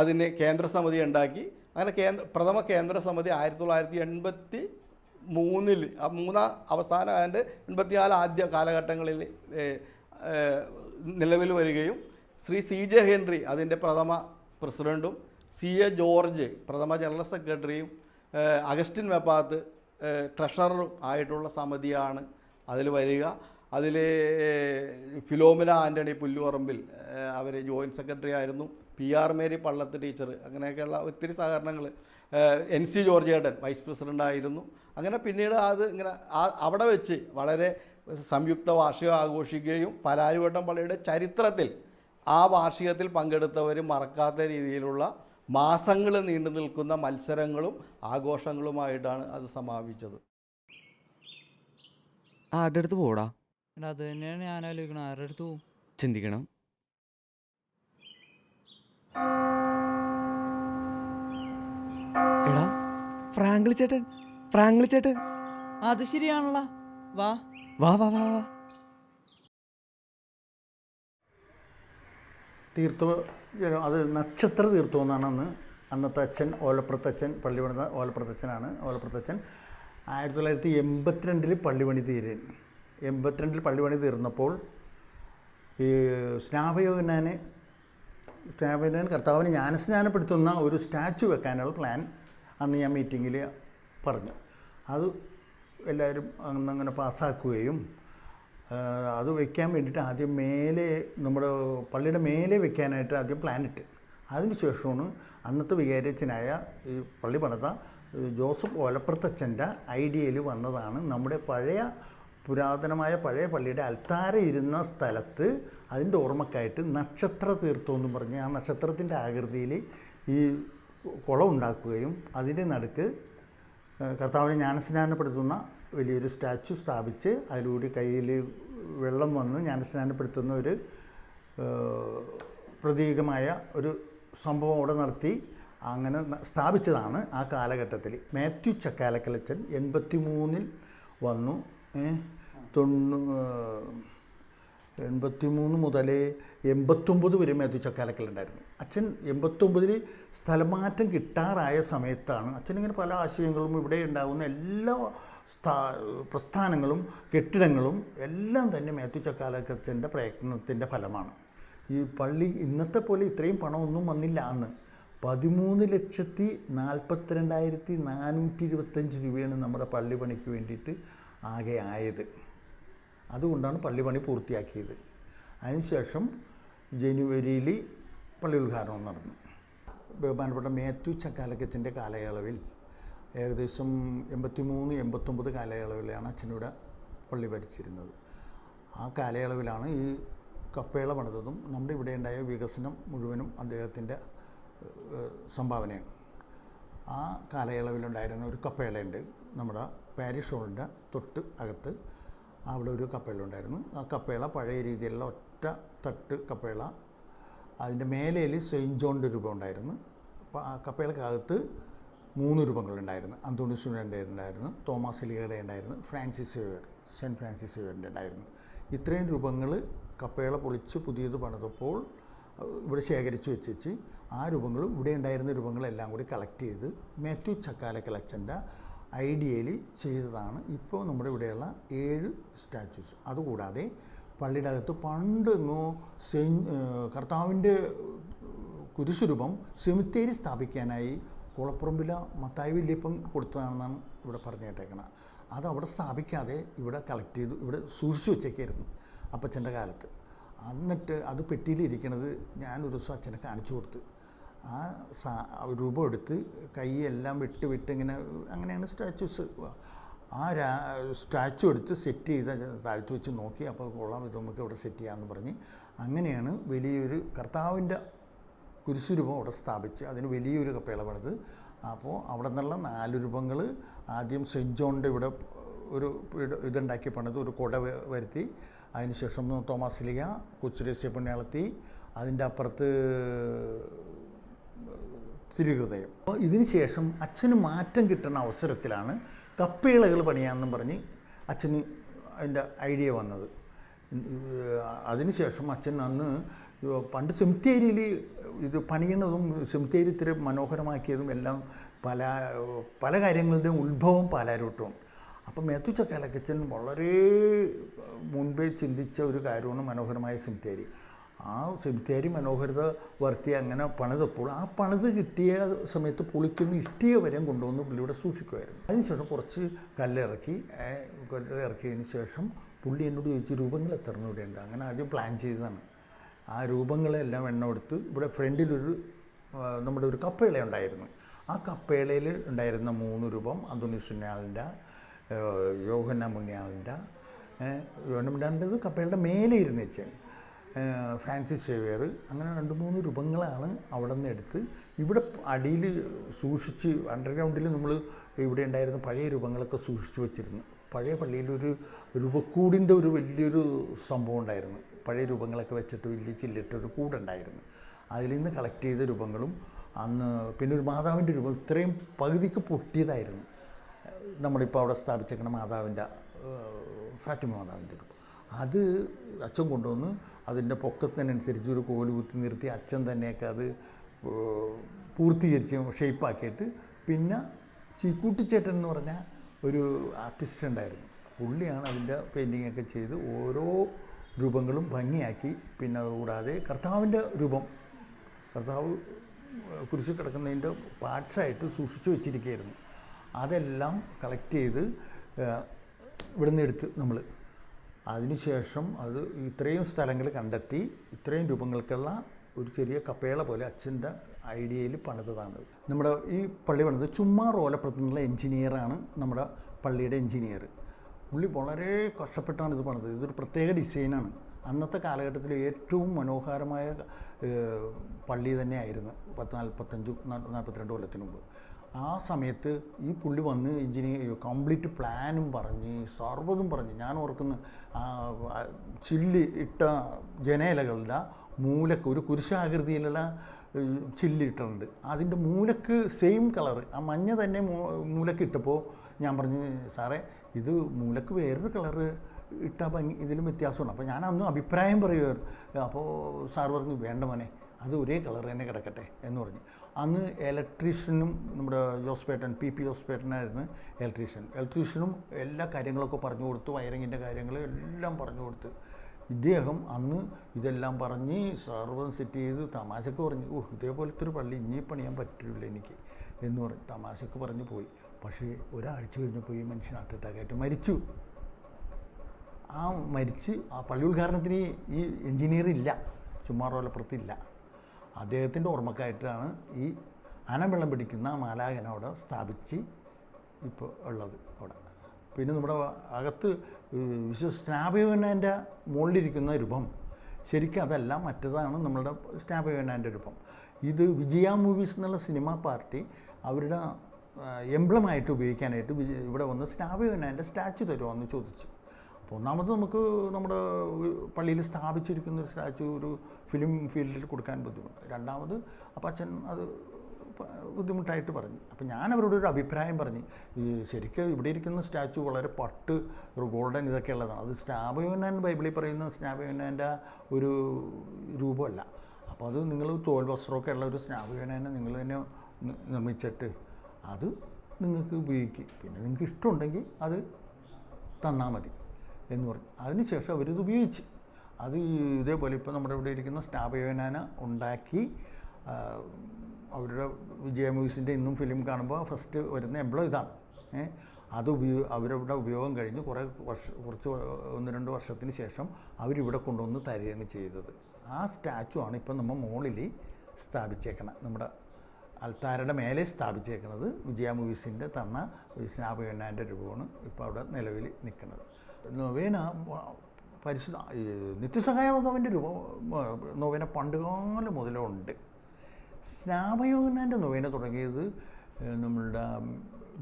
അതിന് കേന്ദ്രസമിതി ഉണ്ടാക്കി. അങ്ങനെ പ്രഥമ കേന്ദ്രസമിതി 1983 അവസാനം അതിൻ്റെ 84 ആദ്യ കാലഘട്ടങ്ങളിൽ നിലവിൽ വരികയും ശ്രീ CJ ഹെൻറി അതിൻ്റെ പ്രഥമ പ്രസിഡൻറ്റും CA ജോർജ് പ്രഥമ ജനറൽ സെക്രട്ടറിയും അഗസ്റ്റിൻ വെപ്പാത്ത് ട്രഷററും ആയിട്ടുള്ള സമിതിയാണ് അതിൽ വരിക. അതിൽ ഫിലോമിന ആൻ്റണി പുല്ലുപറമ്പിൽ അവർ ജോയിൻറ്റ് സെക്രട്ടറി ആയിരുന്നു. PR മേരി പള്ളത്ത് ടീച്ചർ, അങ്ങനെയൊക്കെയുള്ള ഒത്തിരി സഹകരണങ്ങൾ. NC ജോർജ് ഏട്ടൻ വൈസ് പ്രസിഡൻ്റായിരുന്നു. അങ്ങനെ പിന്നീട് അത് ഇങ്ങനെ അവിടെ വെച്ച് വളരെ സംയുക്ത വാർഷികം ആഘോഷിക്കുകയും പാലാരിവട്ടം പള്ളിയുടെ ചരിത്രത്തിൽ ആ വാർഷികത്തിൽ പങ്കെടുത്തവർ മറക്കാത്ത രീതിയിലുള്ള മാസങ്ങൾ നീണ്ടു നിൽക്കുന്ന മത്സരങ്ങളും ആഘോഷങ്ങളുമായിട്ടാണ് അത് സമാപിച്ചത്. ആരുടെ അടുത്ത് പോടാ? അത് തന്നെയാണ് ഞാൻ ആലോചിക്കണം, ആരുടെ അടുത്ത് പോവും? ചിന്തിക്കണം. എടാ ഫ്രാങ്ക്ലി ചേട്ടൻ, ഫ്രാങ്ക്ലി ചേട്ടൻ. അത് ശരിയാണല്ലോ, വാ. വാ വാ വാ വാ. തീർത്ഥം അത് നക്ഷത്ര തീർത്ഥം എന്നാണ് അന്നത്തെ അച്ഛൻ, ഓലപ്പുറത്തച്ഛൻ, പള്ളി പണിത ഓലപ്പുറത്തച്ഛനാണ്. ഓലപ്പുറത്തച്ഛൻ 1982 പള്ളി പണി തീരെ 82 പള്ളി പണി തീർന്നപ്പോൾ ഈ സ്നാപയോഗ്യനാൻ കർത്താവിനെ ജ്ഞാനസ്നാനപ്പെടുത്തുന്ന ഒരു സ്റ്റാച്ചു വെക്കാനുള്ള പ്ലാൻ അന്ന് ഞാൻ മീറ്റിങ്ങിൽ പറഞ്ഞു. അത് എല്ലാവരും അന്നങ്ങനെ പാസ്സാക്കുകയും അത് വയ്ക്കാൻ വേണ്ടിയിട്ട് ആദ്യം മേലെ നമ്മുടെ പള്ളിയുടെ മേലെ വെക്കാനായിട്ട് ആദ്യം പ്ലാൻ ഇട്ട്, അതിന് ശേഷമാണ് അന്നത്തെ വികാരിയച്ഛനായ ഈ പള്ളി പണിത ജോസഫ് ഓലപ്പുറത്തച്ഛൻ്റെ ഐഡിയയിൽ വന്നതാണ് നമ്മുടെ പുരാതനമായ പഴയ പള്ളിയുടെ അൽത്താര ഇരുന്ന സ്ഥലത്ത് അതിൻ്റെ ഓർമ്മക്കായിട്ട് നക്ഷത്ര തീർത്ഥം എന്ന് പറഞ്ഞ് ആ നക്ഷത്രത്തിൻ്റെ ആകൃതിയിൽ ഈ കുളം ഉണ്ടാക്കുകയും അതിൻ്റെ നടുക്ക് കർത്താവിനെ ജ്ഞാനസ്നാനപ്പെടുത്തുന്ന വലിയൊരു സ്റ്റാച്ചു സ്ഥാപിച്ച് അതിലൂടെ കയ്യിൽ വെള്ളം വന്ന് ജ്ഞാനസ്നാനപ്പെടുത്തുന്ന ഒരു പ്രതീകമായ ഒരു സംഭവം അവിടെ നടത്തി അങ്ങനെ സ്ഥാപിച്ചതാണ് ആ കാലഘട്ടത്തിൽ. മാത്യു ചക്കാലക്കലച്ചൻ 83 വന്നു. 83 മുതൽ 89 വരെ മാത്യു ചക്കാലക്കലുണ്ടായിരുന്നു. അച്ഛൻ 89 സ്ഥലമാറ്റം കിട്ടാറായ സമയത്താണ് അച്ഛനിങ്ങനെ പല ആശയങ്ങളും ഇവിടെ ഉണ്ടാകുന്ന എല്ലാ പ്രസ്ഥാനങ്ങളും കെട്ടിടങ്ങളും എല്ലാം തന്നെ മാത്യു ചക്കാലക്കച്ചൻ്റെ പ്രയത്നത്തിൻ്റെ ഫലമാണ്. ഈ പള്ളി ഇന്നത്തെ പോലെ ഇത്രയും പണമൊന്നും വന്നില്ല അന്ന്. 13,42,425 രൂപയാണ് നമ്മുടെ പള്ളി പണിക്ക് വേണ്ടിയിട്ട് ആകെ ആയത്. അതുകൊണ്ടാണ് പള്ളി പണി പൂർത്തിയാക്കിയത്. അതിനുശേഷം ജനുവരിയിൽ പള്ളി ഉദ്ഘാടനം നടന്നു. ബഹുമാനപ്പെട്ട മാത്യു ചക്കാലക്കച്ചൻ്റെ കാലയളവിൽ ഏകദേശം 83-89 കാലയളവിലാണ് അച്ഛനിവിടെ പള്ളി ഭരിച്ചിരുന്നത്. ആ കാലയളവിലാണ് ഈ കപ്പേള പണിതതും നമ്മുടെ ഇവിടെ ഉണ്ടായ വികസനം മുഴുവനും അദ്ദേഹത്തിൻ്റെ സംഭാവനയാണ്. ആ കാലയളവിലുണ്ടായിരുന്ന ഒരു കപ്പേളയുണ്ട് നമ്മുടെ പാരിഷ് ഹോളിൻ്റെ തൊട്ട് അകത്ത്. അവിടെ ഒരു കപ്പേള ഉണ്ടായിരുന്നു. ആ കപ്പേള പഴയ രീതിയിലുള്ള ഒറ്റ തട്ട് കപ്പേള. അതിൻ്റെ മേലയിൽ സെയിൻറ്റ് ജോണിൻ്റെ രൂപം ഉണ്ടായിരുന്നു. അപ്പോൾ ആ കപ്പേളക്കകത്ത് 3 രൂപങ്ങളുണ്ടായിരുന്നു. അന്തോണീസുവിൻ്റെ ഉണ്ടായിരുന്നു, തോമസ് ലീഗയുടെ ഉണ്ടായിരുന്നു, സെൻറ്റ് ഫ്രാൻസിസ് സേവ്യറിൻ്റെ ഉണ്ടായിരുന്നു. ഇത്രയും രൂപങ്ങൾ കപ്പേള പൊളിച്ച് പുതിയത് പണിതപ്പോൾ ഇവിടെ ശേഖരിച്ച് വെച്ച് ആ രൂപങ്ങളും ഇവിടെ ഉണ്ടായിരുന്ന രൂപങ്ങളെല്ലാം കൂടി കളക്ട് ചെയ്ത് മാത്യു ചക്കാലക്കലച്ചൻ്റെ ഐഡിയയിൽ ചെയ്തതാണ് ഇപ്പോൾ നമ്മുടെ ഇവിടെയുള്ള 7 സ്റ്റാച്യൂസ്. അതുകൂടാതെ പള്ളിയുടെ അകത്ത് പണ്ടെങ്ങോ കർത്താവിൻ്റെ കുരിശുരൂപം സെമിത്തേരി സ്ഥാപിക്കാനായി കുളപ്പുറമ്പില മത്തായി വല്യപ്പൻ കൊടുത്തതാണെന്നാണ് ഇവിടെ പറഞ്ഞു കേട്ടേക്കണം. അത് അവിടെ സ്ഥാപിക്കാതെ ഇവിടെ കളക്ട് ചെയ്തു ഇവിടെ സൂക്ഷിച്ചു വെച്ചേക്കായിരുന്നു അപ്പച്ചൻ്റെ കാലത്ത്. എന്നിട്ട് അത് പെട്ടിയിലിരിക്കണത് ഞാനൊരു ദിവസം അച്ഛനെ കാണിച്ചു കൊടുത്ത്. ആ രൂപം എടുത്ത് കൈയെല്ലാം വിട്ട് ഇങ്ങനെ അങ്ങനെയാണ് സ്റ്റാച്യൂസ്. ആ സ്റ്റാച്ചു എടുത്ത് സെറ്റ് ചെയ്ത് താഴ്ത്തു വെച്ച് നോക്കി. അപ്പോൾ കൊള്ളാം, ഇത് നമുക്ക് ഇവിടെ സെറ്റ് ചെയ്യാമെന്ന് പറഞ്ഞ് അങ്ങനെയാണ് വലിയൊരു കർത്താവിൻ്റെ കുരിശുരൂപം അവിടെ സ്ഥാപിച്ച് അതിന് വലിയൊരു കപ്പേള പണിത്. അപ്പോൾ അവിടെ നിന്നുള്ള 4 രൂപങ്ങൾ ആദ്യം സെൻറ്റ് ജോണിൻ്റെ ഇവിടെ ഒരു ഇതുണ്ടാക്കി പണിത് ഒരു കുട വരുത്തി. അതിനുശേഷം തോമസ് ലീഗ, കൊച്ചുരേസ്യ പുണ്യാളത്തി, അതിൻ്റെ അപ്പുറത്ത് തിരുഹൃദയം. അപ്പോൾ ഇതിന് ശേഷം അച്ഛന് മാറ്റം കിട്ടുന്ന അവസരത്തിലാണ് കപ്പേളകൾ പണിയാമെന്നും പറഞ്ഞ് അച്ഛന് അതിൻ്റെ ഐഡിയ വന്നത്. അതിനുശേഷം അച്ഛൻ അന്ന് പണ്ട് സെമിത്തേരിയിൽ ഇത് പണിയണതും സെമിത്തേരി ഇത്തിരി മനോഹരമാക്കിയതും എല്ലാം പല കാര്യങ്ങളുടെയും ഉത്ഭവം പാലാരൂട്ടവും. അപ്പം മാത്യു ചക്കാലക്കച്ചൻ വളരെ മുൻപേ ചിന്തിച്ച ഒരു കാര്യമാണ് മനോഹരമായ സെമിത്തേരി. ആ സെമിത്തേരി മനോഹരത വരുത്തി അങ്ങനെ പണിതപ്പോൾ ആ പണിത് കിട്ടിയ സമയത്ത് പൊളിക്കുന്ന ഇഷ്ടിക വരെയും കൊണ്ടുവന്ന് പുള്ളിയുടെ സൂക്ഷിക്കുമായിരുന്നു. അതിനുശേഷം കുറച്ച് കല്ലിറക്കിയതിന് ശേഷം പുള്ളി എന്നോട് ചോദിച്ചു രൂപങ്ങൾ എത്ര ഇവിടെ ഉണ്ട്. അങ്ങനെ ആദ്യം പ്ലാൻ ചെയ്തതാണ്. ആ രൂപങ്ങളെല്ലാം എണ്ണം എടുത്ത് ഇവിടെ ഫ്രണ്ടിലൊരു നമ്മുടെ ഒരു കപ്പേള ഉണ്ടായിരുന്നു. ആ കപ്പേളയിൽ ഉണ്ടായിരുന്ന 3 രൂപം അന്തോണീസുണ്യാളിൻ്റെ, യോഹന്നാൻ പുണ്യാളിൻ്റെ, യോഹന്നാൻ പുണ്യാളിൻ്റെത് കപ്പേളയുടെ മേലെ ഇരുന്ന് വെച്ചാൽ ഫ്രാൻസിസ് സേവിയർ, അങ്ങനെ 2-3 രൂപങ്ങളാണ് അവിടെ നിന്ന് എടുത്ത് ഇവിടെ അടിയിൽ സൂക്ഷിച്ച് അണ്ടർഗ്രൗണ്ടിൽ നമ്മൾ ഇവിടെ ഉണ്ടായിരുന്ന പഴയ രൂപങ്ങളൊക്കെ സൂക്ഷിച്ച് വെച്ചിരുന്നു. പഴയ പള്ളിയിലൊരു രൂപക്കൂടിൻ്റെ ഒരു വലിയൊരു സംഭവം ഉണ്ടായിരുന്നു. പഴയ രൂപങ്ങളൊക്കെ വെച്ചിട്ട് വലിയ ചില്ലിട്ടൊരു കൂടുണ്ടായിരുന്നു. അതിൽ നിന്ന് കളക്ട് ചെയ്ത രൂപങ്ങളും അന്ന് പിന്നെ ഒരു മാതാവിൻ്റെ രൂപം ഇത്രയും പകുതിക്ക് പൊട്ടിയതായിരുന്നു. നമ്മളിപ്പോൾ അവിടെ സ്ഥാപിച്ചേക്കുന്ന മാതാവിൻ്റെ ഫാത്തിമ മാതാവിൻ്റെ രൂപം അത് അച്ഛൻ കൊണ്ടുവന്ന് അതിൻ്റെ പൊക്കത്തിനനുസരിച്ച് ഒരു കോല് കുത്തി നിർത്തി അച്ഛൻ തന്നെയൊക്കെ അത് പൂർത്തീകരിച്ച് ഷേപ്പാക്കിയിട്ട് പിന്നെ ചീക്കൂട്ടിച്ചേട്ടൻ എന്ന് പറഞ്ഞ ഒരു ആർട്ടിസ്റ്റ് ഉണ്ടായിരുന്നു. പുള്ളിയാണ് അതിൻ്റെ പെയിൻറ്റിങ്ങൊക്കെ ചെയ്ത് ഓരോ രൂപങ്ങളും ഭംഗിയാക്കി. പിന്നെ അതുകൂടാതെ കർത്താവിൻ്റെ രൂപം, കർത്താവ് കുരിശ് കിടക്കുന്നതിൻ്റെ പാർട്സായിട്ട് സൂക്ഷിച്ചു വെച്ചിരിക്കുകയായിരുന്നു. അതെല്ലാം കളക്ട് ചെയ്ത് ഇവിടെ നിന്ന് എടുത്ത് നമ്മൾ അതിനുശേഷം അത് ഇത്രയും സ്ഥലങ്ങൾ കണ്ടെത്തി ഇത്രയും രൂപങ്ങൾക്കുള്ള ഒരു ചെറിയ കപ്പേള പോലെ അച്ഛൻ്റെ ഐഡിയയിൽ പണിതതാണ്. നമ്മുടെ ഈ പള്ളി പണിത് ചുമ്മാർ ഓലപ്പുറത്തുനിന്നുള്ള എൻജിനീയറാണ് നമ്മുടെ പള്ളിയുടെ എൻജിനീയർ. പുള്ളി വളരെ കഷ്ടപ്പെട്ടാണ് ഇത് പണിതത്. ഇതൊരു പ്രത്യേക ഡിസൈനാണ്. അന്നത്തെ കാലഘട്ടത്തിൽ ഏറ്റവും മനോഹരമായ പള്ളി തന്നെയായിരുന്നു 45-42 കൊല്ലത്തിന് മുമ്പ്. ആ സമയത്ത് ഈ പുള്ളി വന്ന് കംപ്ലീറ്റ് പ്ലാനും പറഞ്ഞ് സർവ്വതും പറഞ്ഞ് ഞാൻ ഓർക്കുന്ന ചില്ല് ഇട്ട ജനേലകളുടെ മൂലക്ക് ഒരു കുരിശാകൃതിയിലുള്ള ചില്ലിട്ടുണ്ട്. അതിൻ്റെ മൂലക്ക് സെയിം കളറ് ആ മഞ്ഞ തന്നെ മൂലക്ക് ഇട്ടപ്പോൾ ഞാൻ പറഞ്ഞു സാറേ ഇത് മൂലക്ക് വേറൊരു കളറ് ഇട്ടാൽ ഭംഗി ഇതിലും വ്യത്യാസമുണ്ട്. അപ്പോൾ ഞാൻ അന്ന് അഭിപ്രായം പറയുമായിരുന്നു. അപ്പോൾ സാർ പറഞ്ഞു വേണ്ട മോനെ അത് ഒരേ കളർ തന്നെ കിടക്കട്ടെ എന്ന് പറഞ്ഞു. അന്ന് ഇലക്ട്രീഷ്യനും നമ്മുടെ ജോസ്പേട്ടൻ PP ജോസ്പേട്ടനായിരുന്നു ഇലക്ട്രീഷ്യനും എല്ലാ കാര്യങ്ങളൊക്കെ പറഞ്ഞു കൊടുത്തു. വയറിങ്ങിൻ്റെ കാര്യങ്ങൾ എല്ലാം പറഞ്ഞു കൊടുത്ത് ഇദ്ദേഹം അന്ന് ഇതെല്ലാം പറഞ്ഞ് സർവ്വം സെറ്റ് ചെയ്ത് തമാശക്ക് പറഞ്ഞു ഇതേപോലത്തെ ഒരു പള്ളി ഇനി പണിയാൻ പറ്റില്ല എനിക്ക് എന്ന് പറഞ്ഞ് തമാശക്ക് പറഞ്ഞു പോയി. പക്ഷേ ഒരാഴ്ച കഴിഞ്ഞപ്പോൾ ഈ മനുഷ്യൻ ഹാർട്ട് അറ്റാക്കായിട്ട് മരിച്ചു. ആ പള്ളി ഉദ്ഘാടനത്തിന് ഈ എൻജിനീയർ ഇല്ല, ചുമ്മാറോലപ്പുറത്തില്ല. അദ്ദേഹത്തിൻ്റെ ഓർമ്മക്കായിട്ടാണ് ഈ അനവെള്ളം പിടിക്കുന്ന മാലാഖനെ അവിടെ സ്ഥാപിച്ച് ഇപ്പോൾ ഉള്ളത് അവിടെ. പിന്നെ നമ്മുടെ അകത്ത് സ്നാപയോനാൻ്റെ മുകളിലിരിക്കുന്ന രൂപം ശരിക്കും അതല്ല, മറ്റേതാണ് നമ്മളുടെ സ്നാപയോനാൻ്റെ രൂപം. ഇത് വിജയ മൂവീസ് എന്നുള്ള സിനിമ പാർട്ടി അവരുടെ എംബ്ലമായിട്ട് ഉപയോഗിക്കാനായിട്ട് ഇവിടെ വന്ന് സ്നാപയോനാൻ്റെ സ്റ്റാച്ചു തരുമോ എന്ന് ചോദിച്ചു. അപ്പോൾ ഒന്നാമത് നമുക്ക് നമ്മുടെ പള്ളിയിൽ സ്ഥാപിച്ചിരിക്കുന്ന ഒരു സ്റ്റാച്ചു ഒരു ഫിലിം ഫീൽഡിൽ കൊടുക്കാൻ ബുദ്ധിമുട്ട്. രണ്ടാമത് അപ്പം അച്ഛൻ അത് ബുദ്ധിമുട്ടായിട്ട് പറഞ്ഞു. അപ്പം ഞാൻ അവരോട് ഒരു അഭിപ്രായം പറഞ്ഞു ശരിക്കും ഇവിടെ ഇരിക്കുന്ന സ്റ്റാച്ചു വളരെ പട്ട് ഒരു ഗോൾഡൻ ഇതൊക്കെ ഉള്ളതാണ്. അത് സ്നാപയോനാൻ ബൈബിളിൽ പറയുന്ന സ്നാപയോനാൻ്റെ ഒരു രൂപമല്ല. അപ്പോൾ അത് നിങ്ങൾ തോൽ വസ്ത്രമൊക്കെ ഉള്ള ഒരു സ്നാപയോനാനെ നിങ്ങൾ തന്നെ നിർമ്മിച്ചിട്ട് അത് നിങ്ങൾക്ക് ഉപയോഗിക്കും, പിന്നെ നിങ്ങൾക്ക് ഇഷ്ടമുണ്ടെങ്കിൽ അത് തന്നാൽ മതി എന്ന് പറഞ്ഞു. അതിനുശേഷം അവരിത് ഉപയോഗിച്ച് അത് ഇതേപോലെ ഇപ്പോൾ നമ്മുടെ ഇവിടെ ഇരിക്കുന്ന സ്നാപയോനാന ഉണ്ടാക്കി അവരുടെ വിജയ മൂവീസിൻ്റെ ഇന്നും ഫിലിം കാണുമ്പോൾ ഫസ്റ്റ് വരുന്ന എംബ്ലം ഇതാണ്. അത് അവരുടെ ഉപയോഗം കഴിഞ്ഞ് കുറച്ച് 1-2 വർഷത്തിന് ശേഷം അവരിവിടെ കൊണ്ടുവന്ന് തരികയാണ് ചെയ്തത്. ആ സ്റ്റാച്ചു ആണ് ഇപ്പം നമ്മൾ മുകളിൽ സ്ഥാപിച്ചേക്കണം, നമ്മുടെ അൽത്താരയുടെ മേലെ സ്ഥാപിച്ചേക്കുന്നത്. വിജയ മൂവീസിൻ്റെ തന്ന സ്നാപയോനാൻ്റെ രൂപമാണ് ഇപ്പോൾ അവിടെ നിലവിൽ നിൽക്കുന്നത്. നൊവേന പരിശുദ്ധ നിത്യസഹായ മാതാവിൻ്റെ രൂപം നൊവേന പണ്ടുകാലം മുതലേ ഉണ്ട്. സ്നാപയോനാൻ്റെ നൊവേന തുടങ്ങിയത് നമ്മളുടെ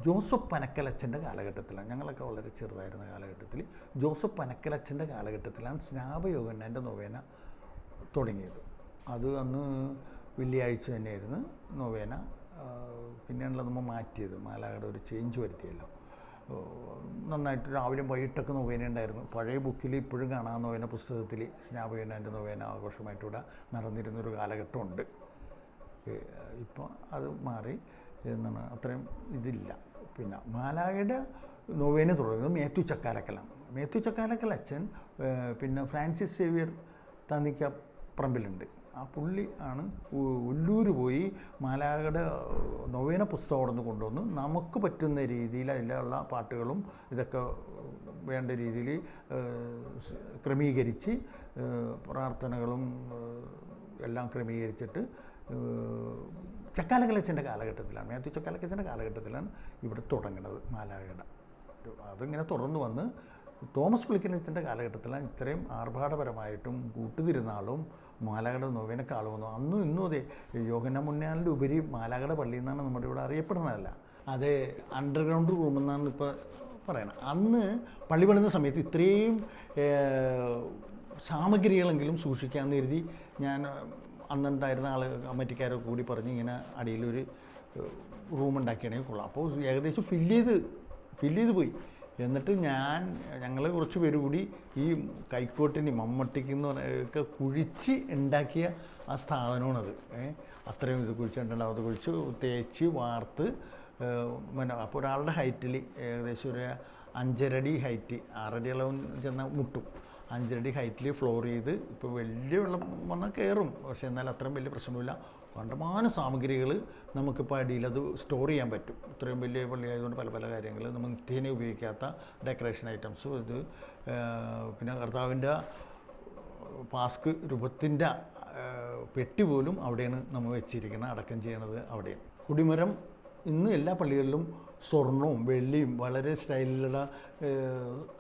ജോസഫ് പനക്കലച്ചൻ്റെ കാലഘട്ടത്തിലാണ്. ഞങ്ങളൊക്കെ വളരെ ചെറുതായിരുന്ന കാലഘട്ടത്തിൽ ജോസഫ് പനക്കലച്ചൻ്റെ കാലഘട്ടത്തിലാണ് സ്നാപയോനാൻ്റെ നൊവേന തുടങ്ങിയത്. അത് അന്ന് വെള്ളിയാഴ്ച തന്നെയായിരുന്നു നൊവേന. പിന്നെയാണല്ലോ നമ്മൾ മാറ്റിയത്, മാലാഖയുടെ ഒരു ചേഞ്ച് വരുത്തിയല്ലോ. നന്നായിട്ട് രാവിലെ വൈകിട്ടൊക്കെ നൊവേന ഉണ്ടായിരുന്നു. പഴയ ബുക്കിൽ ഇപ്പോഴും കാണാൻ നൊവേന പുസ്തകത്തിൽ സ്നാപയോനാൻ്റെ നൊവേന ആഘോഷമായിട്ടിവിടെ നടന്നിരുന്നൊരു കാലഘട്ടമുണ്ട്. ഇപ്പോൾ അത് മാറി എന്താണ് അത്രയും ഇതില്ല. പിന്നെ മാലാഖയുടെ നൊവേന തുടങ്ങുന്നത് മാത്യു ചക്കാലക്കലാണ്. മാത്യു ചക്കാലക്കൽ അച്ഛൻ പിന്നെ ഫ്രാൻസിസ് സേവിയർ താന്നിക്കപ്പറമ്പിലുണ്ട്. ആ പുള്ളി ആണ് ഉല്ലൂർ പോയി മാലാഖയുടെ നൊവേന പുസ്തകം അവിടെ നിന്ന് കൊണ്ടുവന്ന് നമുക്ക് പറ്റുന്ന രീതിയിൽ അതിലുള്ള പാട്ടുകളും ഇതൊക്കെ വേണ്ട രീതിയിൽ ക്രമീകരിച്ച് പ്രാർത്ഥനകളും എല്ലാം ക്രമീകരിച്ചിട്ട് ചക്കാലക്കലച്ചൻ്റെ കാലഘട്ടത്തിലാണ്, മാത്യു ചക്കാലക്കലച്ചൻ്റെ കാലഘട്ടത്തിലാണ് ഇവിടെ തുടങ്ങുന്നത് മാലാഖയുടെ. അതിങ്ങനെ തുടർന്ന് വന്ന് തോമസ് പുളിക്കനത്തിൻ്റെ കാലഘട്ടത്തിലാണ് ഇത്രയും ആർഭാടപരമായിട്ടും കൂട്ടുതിരുന്നാളും മാലാഖയുടെ നോവേനക്കാളുമൊന്നും അന്നും ഇന്നും അതെ യോഗന മുന്നാളിൻ്റെ ഉപരി മാലാഖയുടെ പള്ളി എന്നാണ് നമ്മുടെ ഇവിടെ അറിയപ്പെടുന്നതല്ല. അത് അണ്ടർഗ്രൗണ്ട് റൂം എന്നാണ് ഇപ്പോൾ പറയണം. അന്ന് പള്ളി പണിത സമയത്ത് ഇത്രയും സാമഗ്രികളെങ്കിലും സൂക്ഷിക്കാമെന്ന് കരുതി ഞാൻ അന്നുണ്ടായിരുന്ന കമ്മിറ്റിക്കാരൊക്കെ കൂടി പറഞ്ഞ് ഇങ്ങനെ അടിയിലൊരു റൂം ഉണ്ടാക്കിയാണെങ്കിൽ കൊള്ളാം. അപ്പോൾ ഏകദേശം ഫില്ല് ചെയ്ത് പോയി. എന്നിട്ട് ഞങ്ങൾ കുറച്ച് പേര് കൂടി ഈ കൈക്കോട്ടിന് മമ്മട്ടിക്കെന്ന് ഒക്കെ കുഴിച്ച് ഉണ്ടാക്കിയ ആ സ്ഥാപനമാണത്. അത്രയും ഇത് കുഴിച്ചിട്ടുണ്ടാവും. അത് കുഴിച്ച് തേച്ച് വാർത്ത് അപ്പോൾ ഒരാളുടെ ഹൈറ്റിൽ ഏകദേശം ഒരു 5.5 അടി ഹൈറ്റ്, 6 അടി അളവ് ചെന്നാൽ മുട്ടും, 5 അടി ഹൈറ്റിൽ ഫ്ലോർ ചെയ്ത് ഇപ്പോൾ വലിയ വെള്ളം വന്നാൽ കയറും. പക്ഷേ എന്നാൽ അത്രയും വലിയ പ്രശ്നമില്ല. കണ്ടമാനം സാമഗ്രികൾ നമുക്കിപ്പോൾ അടിയിൽ അത് സ്റ്റോർ ചെയ്യാൻ പറ്റും. ഇത്രയും വലിയ പള്ളി ആയതുകൊണ്ട് പല പല കാര്യങ്ങൾ നമ്മൾ നിത്യേന ഉപയോഗിക്കാത്ത ഡെക്കറേഷൻ ഐറ്റംസും ഇത് പിന്നെ കർത്താവിൻ്റെ പാസ്ക് രൂപത്തിൻ്റെ പെട്ടി പോലും അവിടെയാണ് നമ്മൾ വെച്ചിരിക്കുന്നത്, അടക്കം ചെയ്യണത് അവിടെയാണ്. കുടിമരം ഇന്ന് എല്ലാ പള്ളികളിലും സ്വർണവും വെള്ളിയും വളരെ സ്റ്റൈലിലുള്ള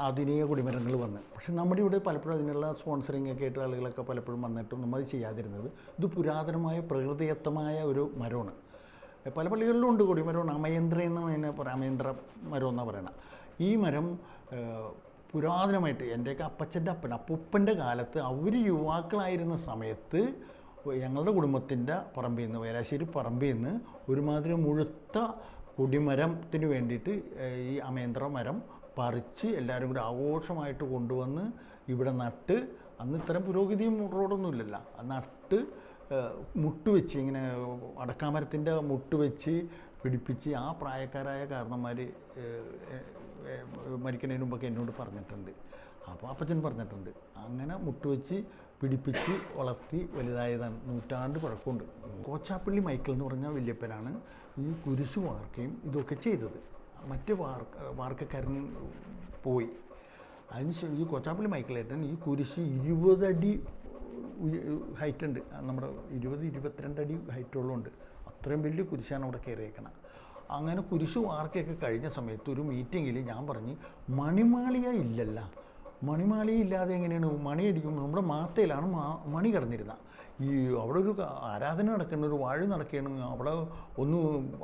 ആധുനിക കുടിമരങ്ങൾ വന്ന്. പക്ഷെ നമ്മുടെ ഇവിടെ പലപ്പോഴും അതിനുള്ള സ്പോൺസറിങ് ഒക്കെ ആയിട്ട് ആളുകളൊക്കെ പലപ്പോഴും വന്നിട്ടും നമ്മൾ ചെയ്യാതിരുന്നത്. ഇത് പുരാതനമായ പ്രകൃതിദത്തമായ ഒരു മരമാണ്. പല പള്ളികളിലും ഉണ്ട് കൊടിമരമാണ്. അമയന്ത്ര എന്നാണ് അതിനെ പറയുക, അമയന്ത്ര മരം എന്നാണ് പറയണം. ഈ മരം പുരാതനമായിട്ട് എൻ്റെയൊക്കെ അപ്പച്ചൻ്റെ അപ്പൂപ്പൻ്റെ കാലത്ത് അവർ യുവാക്കളായിരുന്ന സമയത്ത് ഞങ്ങളുടെ കുടുംബത്തിൻ്റെ പറമ്പിൽ നിന്ന്, വേലാശ്ശേരി പറമ്പിൽ നിന്ന് ഒരുമാതിരി മുഴുത്ത കൊടിമരത്തിന് വേണ്ടിയിട്ട് ഈ അമേന്ദ്ര മരം പറിച്ച് എല്ലാവരും കൂടി ആഘോഷമായിട്ട് കൊണ്ടുവന്ന് ഇവിടെ നട്ട്, അന്ന് ഇത്തരം പുരോഗതിയും റോഡൊന്നും ഇല്ലല്ലോ, നട്ട് മുട്ട് വെച്ച് ഇങ്ങനെ അടക്കാമരത്തിൻ്റെ മുട്ട് വെച്ച് പിടിപ്പിച്ച് ആ പ്രായക്കാരായ കാരണന്മാർ മരിക്കുന്നതിന് മുമ്പൊക്കെ എന്നോട് പറഞ്ഞിട്ടുണ്ട്. അപ്പോൾ അപ്പച്ചൻ പറഞ്ഞിട്ടുണ്ട്. അങ്ങനെ മുട്ടുവെച്ച് പിടിപ്പിച്ച് വളർത്തി വലുതായതാണ്. 100 നൂറ്റാണ്ട് പഴക്കമുണ്ട്. കോച്ചാപ്പള്ളി മൈക്കിൾ എന്ന് പറഞ്ഞ വല്യപ്പനാണ് ഈ കുരിശ് വാർക്കയും ഇതൊക്കെ ചെയ്തത്. മറ്റ് വാർക്കക്കാരൻ പോയി. അതിന് ഈ കോച്ചാപ്പള്ളി മൈക്കിളേട്ടൻ ഈ കുരിശ് 20 അടി ഹൈറ്റ് ഉണ്ട്. നമ്മുടെ 22 അടി ഹൈറ്റുള്ളതുണ്ട്. അത്രയും വലിയ കുരിശാണ് അവിടെ കയറിയേക്കണം. അങ്ങനെ കുരിശ് വാർക്കയൊക്കെ കഴിഞ്ഞ സമയത്ത് ഒരു മീറ്റിങ്ങിൽ ഞാൻ പറഞ്ഞ്, മണിമാളിക ഇല്ലല്ല, മണിമാളിക ഇല്ലാതെ എങ്ങനെയാണ് മണി അടിക്കും? നമ്മുടെ മാത്തയിലാണ് മണി കിടന്നിരുന്നത്. ഈ അവിടെ ഒരു ആരാധന നടക്കുന്ന ഒരു വാഴ നടക്കുകയാണ്.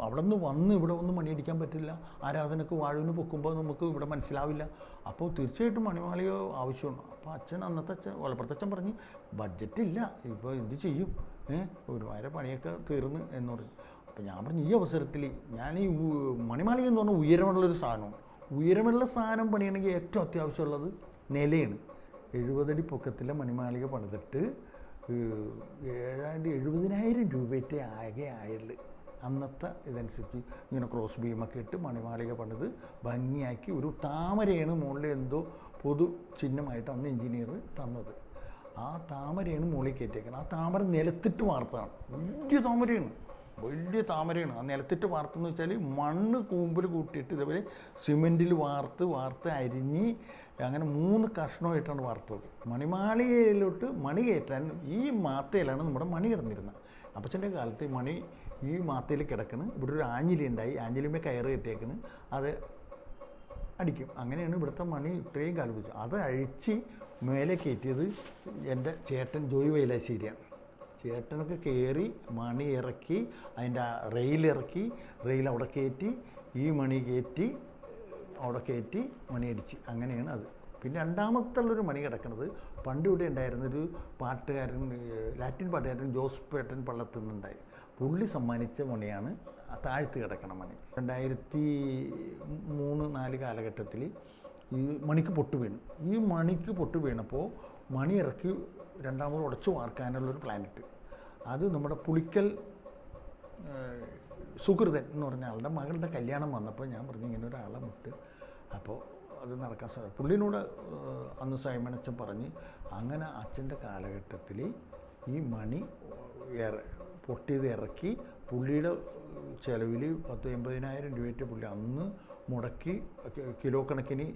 അവിടെ നിന്ന് വന്ന് ഇവിടെ ഒന്നും മണിയടിക്കാൻ പറ്റില്ല. ആരാധനക്ക് വാഴുവിന് പൊക്കുമ്പോൾ നമുക്ക് ഇവിടെ മനസ്സിലാവില്ല. അപ്പോൾ തീർച്ചയായിട്ടും മണിമാളിക ആവശ്യമാണ്. അപ്പോൾ അച്ഛൻ, അന്നത്തെ അച്ഛൻ വലപ്പുറത്തച്ഛൻ പറഞ്ഞ്, ബഡ്ജറ്റില്ല, ഇപ്പോൾ എന്ത് ചെയ്യും, ഒരുമാതിരി പണിയൊക്കെ തീർന്ന് എന്ന് പറഞ്ഞു. അപ്പോൾ ഞാൻ പറഞ്ഞു, ഈ അവസരത്തിൽ ഞാൻ ഈ മണിമാളിക എന്ന് പറഞ്ഞാൽ ഉയരമുള്ളൊരു സാധനമാണ്. ഉയരമുള്ള സാധനം പണിയണമെങ്കിൽ ഏറ്റവും അത്യാവശ്യമുള്ളത് നിലയാണ്. 70 അടി പൊക്കത്തിലെ മണിമാളിക പണിതിട്ട് 70,000 രൂപയുടെ ആകെ ആയുള്ളൂ. അന്നത്തെ ഇതനുസരിച്ച് ഇങ്ങനെ ക്രോസ് ബീമൊക്കെ ഇട്ട് മണിമാളിക പണിത് ഭംഗിയാക്കി ഒരു താമരയാണ് മുകളിൽ എന്തോ പൊതു ചിഹ്നമായിട്ട് അന്ന് എഞ്ചിനീയർ തന്നത്. ആ താമരയാണ് മുകളിൽ കയറ്റിയേക്കുന്നത്. ആ താമര നിലത്തിട്ട് വാർത്തതാണ്. വലിയ താമരയാണ്. ആ നിലത്തിട്ട് വാർത്തെന്ന് വെച്ചാൽ മണ്ണ് കൂമ്പിൽ കൂട്ടിയിട്ട് ഇതേപോലെ സിമെൻറ്റിൽ വാർത്ത് അരിഞ്ഞ് അങ്ങനെ 3 കഷ്ണമായിട്ടാണ് വാർത്തത്. മണിമാളികയിലോട്ട് മണി കയറ്റാൻ ഈ മാത്തയിലാണ് നമ്മുടെ മണി കിടന്നിരുന്നത്. അപ്പച്ചൻ്റെ കാലത്ത് മണി ഈ മാത്തയിൽ കിടക്കണം. ഇവിടെ ഒരു ആഞ്ഞിലി ഉണ്ടായി, ആഞ്ഞിലിമേ കയറ് കെട്ടിയേക്കണ്, അത് അടിക്കും. അങ്ങനെയാണ് ഇവിടുത്തെ മണി ഇത്രയും കാലം വെച്ചു. അത് അഴിച്ച് മേലെ കയറ്റിയത് എൻ്റെ ചേട്ടൻ ജോയി വൈലാശ്ശേരിയാണ്. ചേട്ടനൊക്കെ കയറി മണി ഇറക്കി, അതിൻ്റെ റെയിലിറക്കി, റെയിൽ അവിടെ കയറ്റി, ഈ മണി കയറ്റി അവിടെ കയറ്റി മണിയടിച്ച്. അങ്ങനെയാണ് അത്. പിന്നെ രണ്ടാമത്തുള്ളൊരു മണി കിടക്കുന്നത് പണ്ട് ഇവിടെ ഉണ്ടായിരുന്നൊരു പാട്ടുകാരൻ, ലാറ്റിൻ പാട്ടുകാരൻ ജോസ് പേട്ടൻ പള്ളത്തിൽ നിന്നുണ്ടായി. പുള്ളി സമ്മാനിച്ച മണിയാണ് താഴ്ത്ത് കിടക്കണ മണി. 2003-2004 കാലഘട്ടത്തിൽ ഈ മണിക്ക് പൊട്ട് വീണു. ഈ മണിക്ക് പൊട്ട് വീണപ്പോൾ മണി ഇറക്കി രണ്ടാമത് ഉടച്ചു വാർക്കാനുള്ളൊരു പ്ലാനിട്ട്. അത് നമ്മുടെ പുളിക്കൽ സുഹൃതൻ എന്ന് പറഞ്ഞ ആളുടെ മകളുടെ കല്യാണം വന്നപ്പോൾ ഞാൻ പറഞ്ഞു, ഇങ്ങനെ ഒരാളെ മുട്ട്, അപ്പോൾ അത് നടക്കാൻ സാധിക്കും. പുള്ളിനോട് അന്ന് സൈമണച്ചൻ പറഞ്ഞ്, അങ്ങനെ അച്ഛൻ്റെ കാലഘട്ടത്തിൽ ഈ മണി പൊട്ടിയത് ഇറക്കി പുള്ളിയുടെ ചിലവിൽ 10,000-80,000 രൂപയുടെ പുള്ളി അന്ന് മുടക്കി കിലോ കണക്കിന്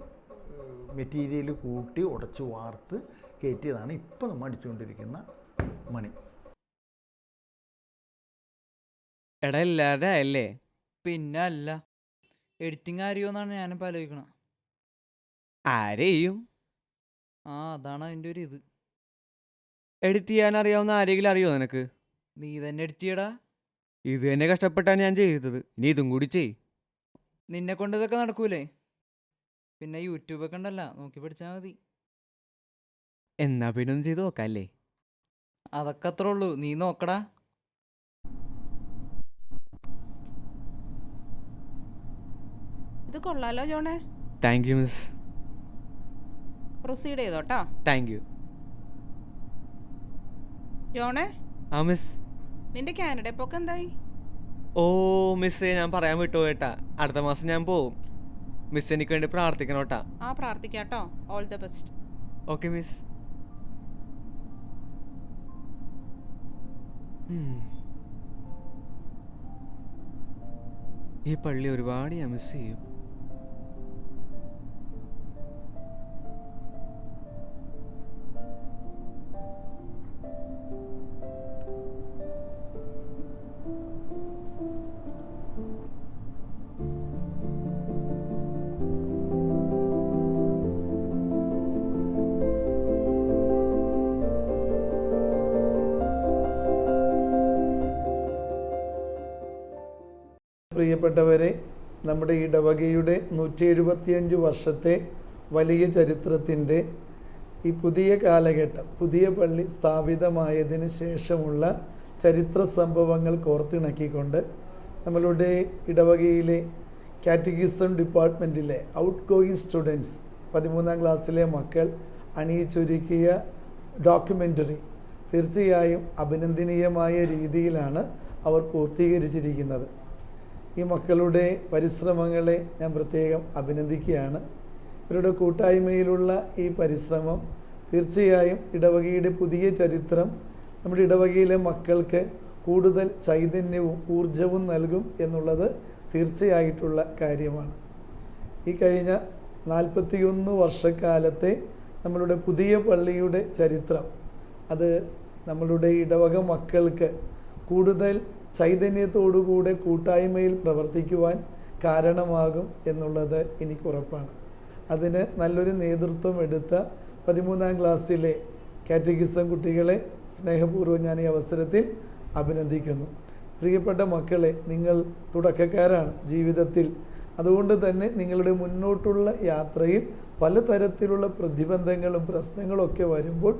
മെറ്റീരിയൽ കൂട്ടി ഉടച്ച് വാർത്ത് കയറ്റിയതാണ് ഇപ്പോൾ നമ്മൾ അടിച്ചുകൊണ്ടിരിക്കുന്ന മണി. എടാ ഇല്ലാതെ അല്ലേ? പിന്നെ അല്ല, എഡിറ്റിംഗ് അറിയുമെന്നാണ് ഞാനിപ്പോൾ ആലോചിക്കണം. ആരെയും ആ അതാണ് അതിൻ്റെ ഒരു ഇത്. എഡിറ്റ് ചെയ്യാൻ അറിയാവുന്ന ആരെങ്കിലും അറിയോ നിനക്ക്? നീ തന്നെ എഡിറ്റ് ചെയ്യടാ. ഇത് തന്നെ കഷ്ടപ്പെട്ടാണ് ഞാൻ ചെയ്തത്. ഇനി ഇതും കൂടി ചെയ്. നിന്നെ കൊണ്ട് ഇതൊക്കെ നടക്കൂലേ? പിന്നെ യൂട്യൂബൊക്കെ ഉണ്ടല്ലോ, നോക്കി പഠിച്ചാൽ മതി. എന്നാ പിന്നെ ഒന്ന് ചെയ്ത് നോക്കാല്ലേ? അതൊക്കെ അത്രേ ഉള്ളൂ, നീ നോക്കടാ. ഇത് കൊള്ളാലോ ജോണേ. Thank you miss. പ്രൊസീഡ് ചെയ്തോട്ടാ. Thank you. ജോണേ, ആ മിസ്. നിന്റെ കാനഡ പോക്ക് എന്തായി? ഓ മിസ്സേ, ഞാൻ പറയാൻ വിട്ടുപോയിട്ടാ. അടുത്ത മാസം ഞാൻ പോവും. മിസ് എനിക്ക് വേണ്ടി പ്രാർത്ഥിക്കണോട്ടാ. ആ പ്രാർത്ഥിക്കാട്ടോ. All the best. Okay miss. ഈ പള്ളി ഒരുപാട് ഞാൻ മിസ് ചെയ്യും. പ്രിയപ്പെട്ടവരെ, നമ്മുടെ ഇടവകയുടെ 175 വർഷത്തെ വലിയ ചരിത്രത്തിൻ്റെ ഈ പുതിയ കാലഘട്ടം, പുതിയ പള്ളി സ്ഥാപിതമായതിന് ശേഷമുള്ള ചരിത്ര സംഭവങ്ങൾ കോർത്തിണക്കിക്കൊണ്ട് നമ്മളുടെ ഇടവകയിലെ കാറ്റഗിസം ഡിപ്പാർട്ട്മെൻറ്റിലെ ഔട്ട് ഗോയിങ് സ്റ്റുഡൻസ് 13ാം ക്ലാസ്സിലെ മക്കൾ അണിയിച്ചൊരുക്കിയ ഡോക്യുമെൻ്ററി തീർച്ചയായും അഭിനന്ദനീയമായ രീതിയിലാണ് അവർ പൂർത്തീകരിച്ചിരിക്കുന്നത്. ഈ മക്കളുടെ പരിശ്രമങ്ങളെ ഞാൻ പ്രത്യേകം അഭിനന്ദിക്കുകയാണ്. ഇവരുടെ കൂട്ടായ്മയിലുള്ള ഈ പരിശ്രമം തീർച്ചയായും ഇടവകയുടെ പുതിയ ചരിത്രം നമ്മുടെ ഇടവകയിലെ മക്കൾക്ക് കൂടുതൽ ചൈതന്യവും ഊർജവും നൽകും എന്നുള്ളത് തീർച്ചയായിട്ടുള്ള കാര്യമാണ്. ഈ കഴിഞ്ഞ 41 വർഷക്കാലത്തെ നമ്മളുടെ പുതിയ പള്ളിയുടെ ചരിത്രം അത് നമ്മളുടെ ഇടവക മക്കൾക്ക് കൂടുതൽ ചൈതന്യത്തോടുകൂടെ കൂട്ടായ്മയിൽ പ്രവർത്തിക്കുവാൻ കാരണമാകും എന്നുള്ളത് എനിക്കുറപ്പാണ്. അതിന് നല്ലൊരു നേതൃത്വം എടുത്ത 13ാം ക്ലാസ്സിലെ കാറ്റഗിസം കുട്ടികളെ സ്നേഹപൂർവ്വം ഞാൻ ഈ അവസരത്തിൽ അഭിനന്ദിക്കുന്നു. പ്രിയപ്പെട്ട മക്കളെ, നിങ്ങൾ തുടക്കക്കാരാണ് ജീവിതത്തിൽ. അതുകൊണ്ട് തന്നെ നിങ്ങളുടെ മുന്നോട്ടുള്ള യാത്രയിൽ പലതരത്തിലുള്ള പ്രതിബന്ധങ്ങളും പ്രശ്നങ്ങളൊക്കെ വരുമ്പോൾ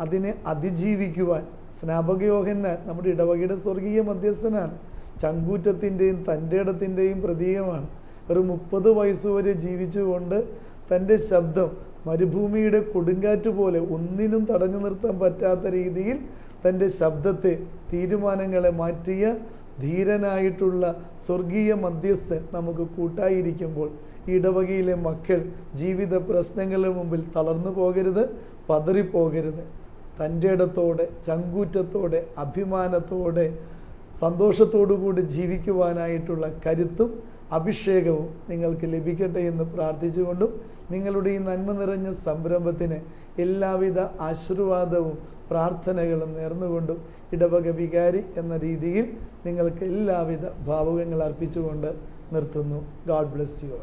അതിനെ അതിജീവിക്കുവാൻ സ്നാപക യോഹന്നാൻ നമ്മുടെ ഇടവകയുടെ സ്വർഗീയ മധ്യസ്ഥനാണ്. ചങ്കൂറ്റത്തിൻ്റെയും തൻ്റെ ഇടത്തിൻ്റെയും പ്രതീകമാണ്. ഒരു 30 വയസ്സുവരെ ജീവിച്ചുകൊണ്ട് തൻ്റെ ശബ്ദം മരുഭൂമിയുടെ കൊടുങ്കാറ്റ് പോലെ ഒന്നിനും തടഞ്ഞു നിർത്താൻ പറ്റാത്ത രീതിയിൽ തൻ്റെ ശബ്ദത്തെ, തീരുമാനങ്ങളെ മാറ്റിയ ധീരനായിട്ടുള്ള സ്വർഗീയ മധ്യസ്ഥൻ നമുക്ക് കൂട്ടായിരിക്കുമ്പോൾ ഇടവകയിലെ മക്കൾ ജീവിത പ്രശ്നങ്ങളുടെ മുമ്പിൽ തളർന്നു പോകരുത്, പതറിപ്പോകരുത്. തൻ്റെ ഇടത്തോടെ, ചങ്കൂറ്റത്തോടെ, അഭിമാനത്തോടെ, സന്തോഷത്തോടുകൂടി ജീവിക്കുവാനായിട്ടുള്ള കരുത്തും അഭിഷേകവും നിങ്ങൾക്ക് ലഭിക്കട്ടെ എന്ന് പ്രാർത്ഥിച്ചുകൊണ്ടും നിങ്ങളുടെ ഈ നന്മ നിറഞ്ഞ സംരംഭത്തിന് എല്ലാവിധ ആശീർവാദവും പ്രാർത്ഥനകളും നേർന്നുകൊണ്ടും ഇടവക വികാരി എന്ന രീതിയിൽ നിങ്ങൾക്ക് എല്ലാവിധ ഭാവുകങ്ങൾ അർപ്പിച്ചുകൊണ്ട് നിർത്തുന്നു. God bless you.